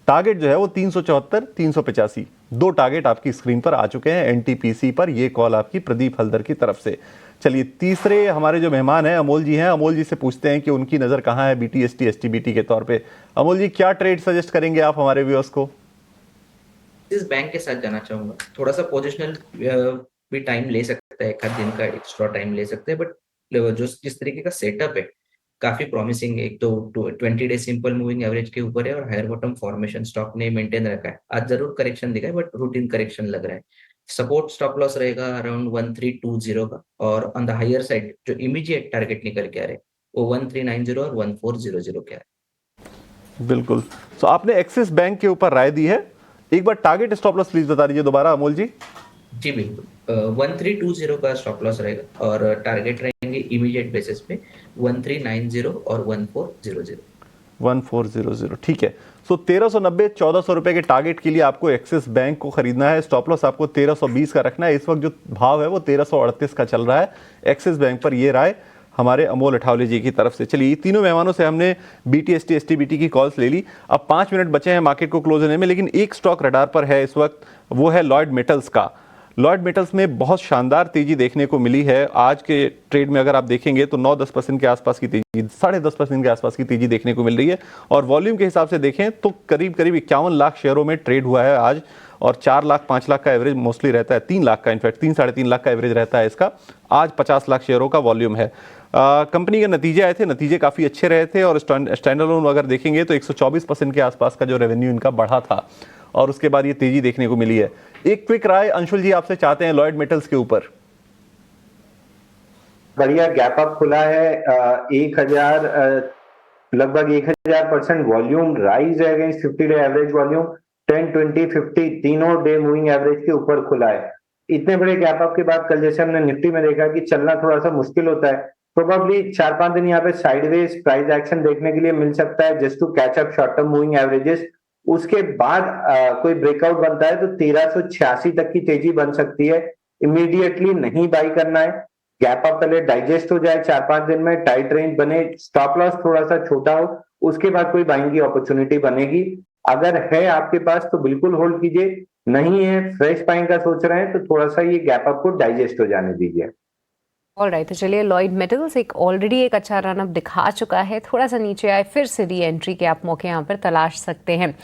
S1: टारगेट जो है वो 374, 385, 2 टारगेट आपकी स्क्रीन पर आ चुके हैं NTPC पर। ये कॉल आपकी प्रदीप हल्दर की तरफ से। चलिए तीसरे हमारे जो मेहमान हैं अमोल जी हैं। अमोल जी से पूछते हैं कि उनकी नजर कहाँ है BTST STBT के तौर पे। अमोल जी, क्या ट्रेड सजेस्ट करेंगे आप हमारे व्यूअर्स को?
S11: इस बैंक के साथ जाना चाहूंगा। थोड़ा सा पोजिशनल भी टाइम ले सकता है, एक आध दिन का एक्स्ट्रा टाइम ले सकते हैं, बट जो जिस तरीके का सेटअप है काफी प्रॉमिसिंग है। एक तो 20 डे सिंपल मूविंग एवरेज के ऊपर है और हायर बॉटम फॉर्मेशन स्टॉक ने मेंटेन रखा है। आज जरूर करेक्शन दिखा है बट रूटीन करेक्शन लग रहा है। सपोर्ट स्टॉप लॉस रहेगा अराउंड 1320 का और ऑन द हायर साइड जो इमीडिएट टारगेट निकल के आ रहे वो 1390 और 1400 के आ रहे।
S1: बिल्कुल, तो आपने एक्सिस बैंक के ऊपर राय दी है। एक बार टारगेट स्टॉप लॉस प्लीज बता दीजिए दोबारा अमोल जी।
S11: जी बिल्कुल, 1320 का स्टॉप लॉस रहेगा और टारगेट रहेंगे इमीडिएट बेसिस पे 1390 और 1400।
S1: 1400, ठीक है। सो 1390, 1400 रुपए के टारगेट के लिए आपको एक्सिस बैंक को खरीदना है। स्टॉप लॉस आपको 1320 का रखना है। इस वक्त जो भाव है वो 1338 का चल रहा है एक्सिस बैंक पर। ये राय हमारे अमोल अठावले जी की तरफ से। चलिए तीनों मेहमानों से हमने BTST STBT की कॉल्स ले ली। अब 5 मिनट बचे हैं मार्केट को क्लोज होने में, लेकिन एक स्टॉक रडार पर है इस वक्त, वो है लॉयड मेटल्स का। लॉयड मेटल्स में बहुत शानदार तेजी देखने को मिली है। आज के ट्रेड में अगर आप देखेंगे तो 9-10% के आसपास की तेजी, 10.5% के आसपास की तेजी देखने को मिल रही है। और वॉल्यूम के हिसाब से देखें तो करीब 51 लाख शेयरों में ट्रेड हुआ है आज और 4 लाख 5 लाख का एवरेज मोस्टली रहता है, 3 लाख का, इनफैक्ट 3-3.5 लाख का एवरेज रहता है इसका। आज 50 लाख शेयरों का वॉल्यूम है। कंपनी के नतीजे आए थे, नतीजे काफ़ी अच्छे रहे थे और स्टैंडअलोन अगर देखेंगे तो 124% के आसपास का जो रेवेन्यू इनका बढ़ा था और उसके बाद ये तेजी देखने को मिली है। एक क्विक राय अंशुल जी आपसे चाहते हैं लॉयड मेटल्स के ऊपर।
S4: बढ़िया गैप अप खुला है 1000 लगभग 1000% वॉल्यूम राइज है अगेंस्ट 50 डे एवरेज वॉल्यूम। 10, 20, 50 तीनों डे मूविंग एवरेज के ऊपर खुला है। इतने बड़े गैप अप के बाद कल जैसे हमने निफ्टी में देखा कि चलना थोड़ा सा मुश्किल होता है, प्रोबेबली 4-5 दिन यहाँ पे साइडवेज प्राइस एक्शन देखने के लिए मिल सकता है just to catch up short term moving averages. उसके बाद कोई ब्रेकआउट बनता है तो 1386 तक की तेजी बन सकती है। इमीडिएटली नहीं बाई करना है, गैप अप पहले डाइजेस्ट हो जाए 4-5 दिन में, टाइट रेंज बने, स्टॉप लॉस थोड़ा सा छोटा हो, उसके बाद कोई बाइंग की अपॉर्चुनिटी बनेगी। अगर है आपके पास तो बिल्कुल होल्ड कीजिए, नहीं है फ्रेश बाइंग का सोच रहे हैं तो थोड़ा सा ये गैप अप को डाइजेस्ट हो जाने दीजिए।
S2: ऑलराइट, तो चलिए लॉयड मेटल्स ऑलरेडी एक अच्छा रन अप दिखा चुका है, थोड़ा सा नीचे आए, फिर से री एंट्री के आप मौके यहाँ पर तलाश सकते हैं।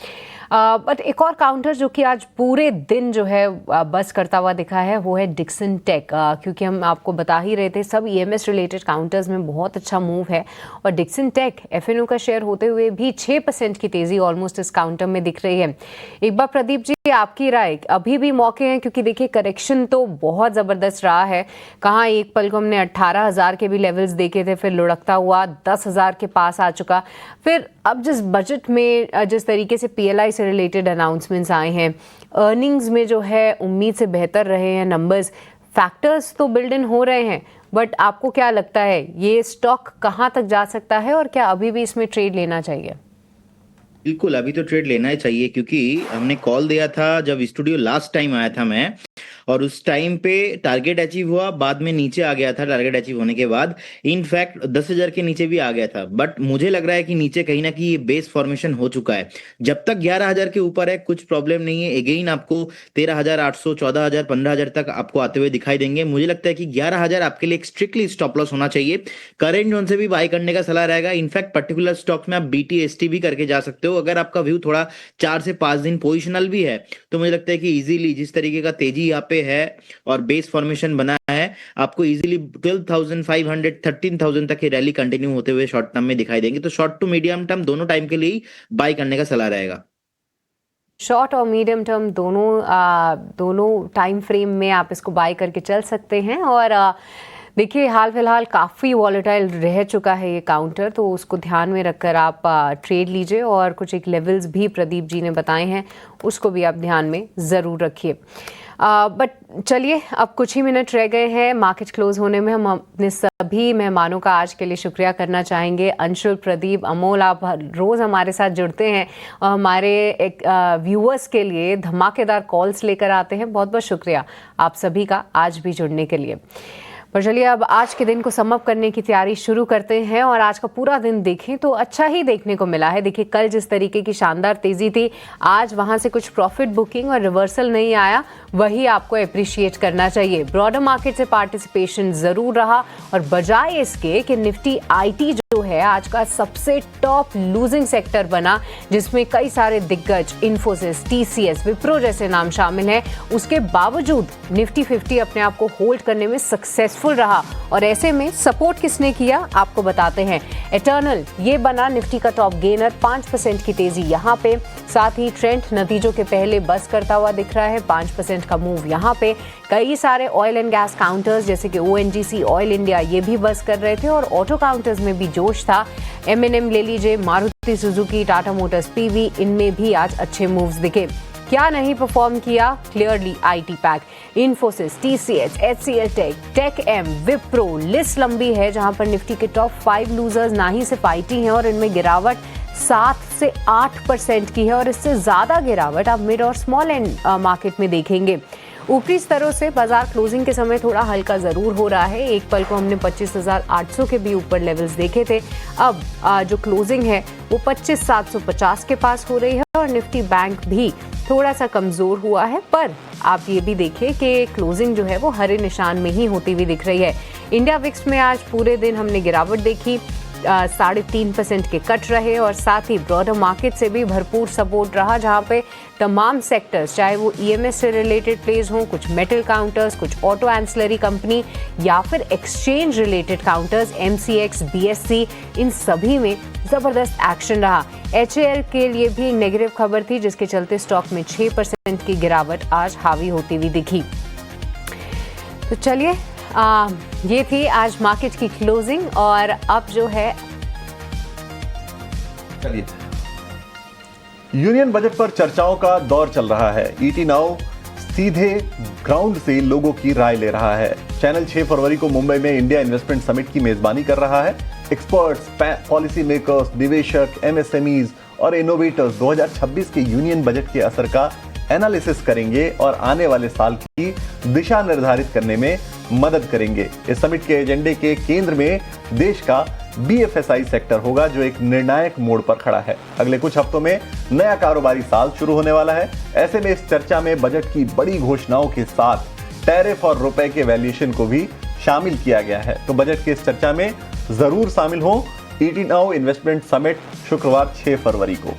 S2: बट एक और काउंटर जो कि आज पूरे दिन जो है बस करता हुआ दिखा है वो है डिक्सन टेक, क्योंकि हम आपको बता ही रहे थे सब ईएमएस रिलेटेड काउंटर्स में बहुत अच्छा मूव है और डिक्सन टेक एफएनओ का शेयर होते हुए भी 6% की तेजी ऑलमोस्ट इस काउंटर में दिख रही है। एक बार प्रदीप जी आपकी राय, अभी भी मौके हैं क्योंकि देखिए करेक्शन तो बहुत ज़बरदस्त रहा है, कहाँ एक पल को हमने 18,000 के भी लेवल्स देखे थे, फिर लुढ़कता हुआ 10,000 के पास आ चुका, फिर अब जिस बजट में जिस तरीके से पीएलआई से रिलेटेड अनाउंसमेंट्स आए हैं, अर्निंग्स में जो है उम्मीद से बेहतर रहे हैं नंबर्स, फैक्टर्स तो बिल्ड इन हो रहे हैं, बट आपको क्या लगता है ये स्टॉक कहाँ तक जा सकता है और क्या अभी भी इसमें ट्रेड लेना चाहिए?
S5: बिल्कुल अभी तो ट्रेड लेना ही चाहिए, क्योंकि हमने कॉल दिया था जब स्टूडियो लास्ट टाइम आया था मैं, और उस टाइम पे टारगेट अचीव हुआ, बाद में नीचे आ गया था टारगेट अचीव होने के बाद, इनफैक्ट 10,000 के नीचे भी आ गया था। बट मुझे लग रहा है कि नीचे कहीं ना कहीं ये बेस फॉर्मेशन हो चुका है। जब तक 11,000 के ऊपर है कुछ प्रॉब्लम नहीं है, अगेन आपको 13,800, 14,000, 15,000 तक आपको आते हुए दिखाई देंगे। मुझे लगता है कि 11,000 आपके लिए एक स्ट्रिक्टली स्टॉप लॉस होना चाहिए। करंट जोन से भी बाय करने का सलाह रहेगा। इनफैक्ट पर्टिकुलर स्टॉक में आप BTST भी करके जा सकते हो। अगर आपका व्यू थोड़ा 4 से 5 दिन पोजिशनल भी है तो मुझे लगता है कि इजीली जिस तरीके का तेजी यहाँ पे है और बेस फॉर्मेशन बना है, आपको इजीली 12,500, 13,000 तक की रैली कंटिन्यू होते हुए शॉर्ट टर्म में दिखाई देंगे। तो शॉर्ट टू मीडियम टर्म दोनों टाइम के लिए बाय करने का सलाह रहेगा।
S2: शॉर्ट और मीडियम टर्म दोनों टाइम फ्रेम में आप इसको बाय करके चल सकते हैं। और देखिए हाल फिलहाल काफ़ी वॉलेटाइल रह चुका है ये काउंटर, तो उसको ध्यान में रखकर आप ट्रेड लीजिए। और कुछ एक लेवल्स भी प्रदीप जी ने बताए हैं, उसको भी आप ध्यान में ज़रूर रखिए। बट चलिए अब कुछ ही मिनट रह गए हैं मार्केट क्लोज होने में। हम अपने सभी मेहमानों का आज के लिए शुक्रिया करना चाहेंगे। अंशुल, प्रदीप, अमोल, आप रोज़ हमारे साथ जुड़ते हैं और हमारे एक व्यूअर्स के लिए धमाकेदार कॉल्स लेकर आते हैं। बहुत बहुत शुक्रिया आप सभी का आज भी जुड़ने के लिए। पर चलिए अब आज के दिन को समअप करने की तैयारी शुरू करते हैं और आज का पूरा दिन देखें तो अच्छा ही देखने को मिला है। देखिए कल जिस तरीके की शानदार तेजी थी, आज वहां से कुछ प्रॉफिट बुकिंग और रिवर्सल नहीं आया, वही आपको अप्रिशिएट करना चाहिए। ब्रॉडर मार्केट से पार्टिसिपेशन जरूर रहा और बजाय इसके कि निफ्टी IT जो है आज का सबसे टॉप लूजिंग सेक्टर बना, जिसमें कई सारे दिग्गज इन्फोसिस, TCS, विप्रो जैसे नाम शामिल हैं, उसके बावजूद निफ्टी 50 अपने आप को होल्ड करने में सक्सेसफुल रहा। और ऐसे में सपोर्ट किसने किया आपको बताते हैं। एटर्नल ये बना निफ्टी का टॉप गेनर, 5% की तेजी यहाँ पे। साथ ही ट्रेंड नतीजों के पहले बस करता हुआ दिख रहा है, 5% का मूव यहाँ पे। कई सारे ऑयल एंड गैस काउंटर्स जैसे कि ONGC, ऑयल इंडिया ये भी बस कर रहे थे और ऑटो काउंटर्स में भी जोश था। M&M ले लीजिए, Maruti Suzuki, Tata Motors, PV, इनमें भी आज अच्छे मूव्स दिखे। क्या नहीं परफॉर्म किया? Clearly IT pack, Infosys, TCS, HCL tech, tech M, Wipro, list लंबी है जहां पर निफ्टी के टॉप 5 लूजर्स ना ही सिर्फ IT हैं और इनमें गिरावट 7 से 8% की है और इससे ज्यादा गिरावट आप मिड और स्मॉल एंड मार्केट में देखेंगे। ऊपरी स्तरों से बाजार क्लोजिंग के समय थोड़ा हल्का जरूर हो रहा है। एक पल को हमने 25,800 के भी ऊपर लेवल्स देखे थे, अब जो क्लोजिंग है वो 25,750 के पास हो रही है और निफ्टी बैंक भी थोड़ा सा कमजोर हुआ है। पर आप ये भी देखिए कि क्लोजिंग जो है वो हरे निशान में ही होती हुई दिख रही है। इंडिया विक्स में आज पूरे दिन हमने गिरावट देखी, 3.5% के कट रहे और साथ ही ब्रॉडर मार्केट से भी भरपूर सपोर्ट रहा, जहां पे तमाम सेक्टर्स चाहे वो EMS से रिलेटेड प्लेज हों, कुछ मेटल काउंटर्स, कुछ ऑटो एंसिलरी कंपनी या फिर exchange related counters, MCX, BSE, इन सभी में जबरदस्त एक्शन रहा। HAL के लिए भी नेगेटिव खबर थी जिसके चलते स्टॉक में 6% की गिरावट आज हावी होती हुई दिखी। तो चलिए ये थी आज मार्केट की क्लोजिंग और अब जो है
S1: चलिए, यूनियन बजट पर चर्चाओं का दौर चल रहा है। ईटी नाउ सीधे ग्राउंड से लोगों की राय ले रहा है। चैनल 6 फरवरी को मुंबई में इंडिया इन्वेस्टमेंट समिट की मेजबानी कर रहा है। एक्सपर्ट्स, पॉलिसी मेकर्स, निवेशक, एमएसएमईज और इनोवेटर्स 2026 के यूनियन बजट के असर का एनालिसिस करेंगे और आने वाले साल की दिशा निर्धारित करने में मदद करेंगे। इस समिट के एजेंडे के केंद्र में देश का बीएफएसआई सेक्टर होगा, जो एक निर्णायक मोड़ पर खड़ा है। अगले कुछ हफ्तों में नया कारोबारी साल शुरू होने वाला है। ऐसे में इस चर्चा में बजट की बड़ी घोषणाओं के साथ टैरिफ और रुपए के वैल्यूएशन को भी शामिल किया गया है। तो बजट की इस चर्चा में जरूर शामिल हो। ईटी नाउ इन्वेस्टमेंट समिट शुक्रवार 6 फरवरी को।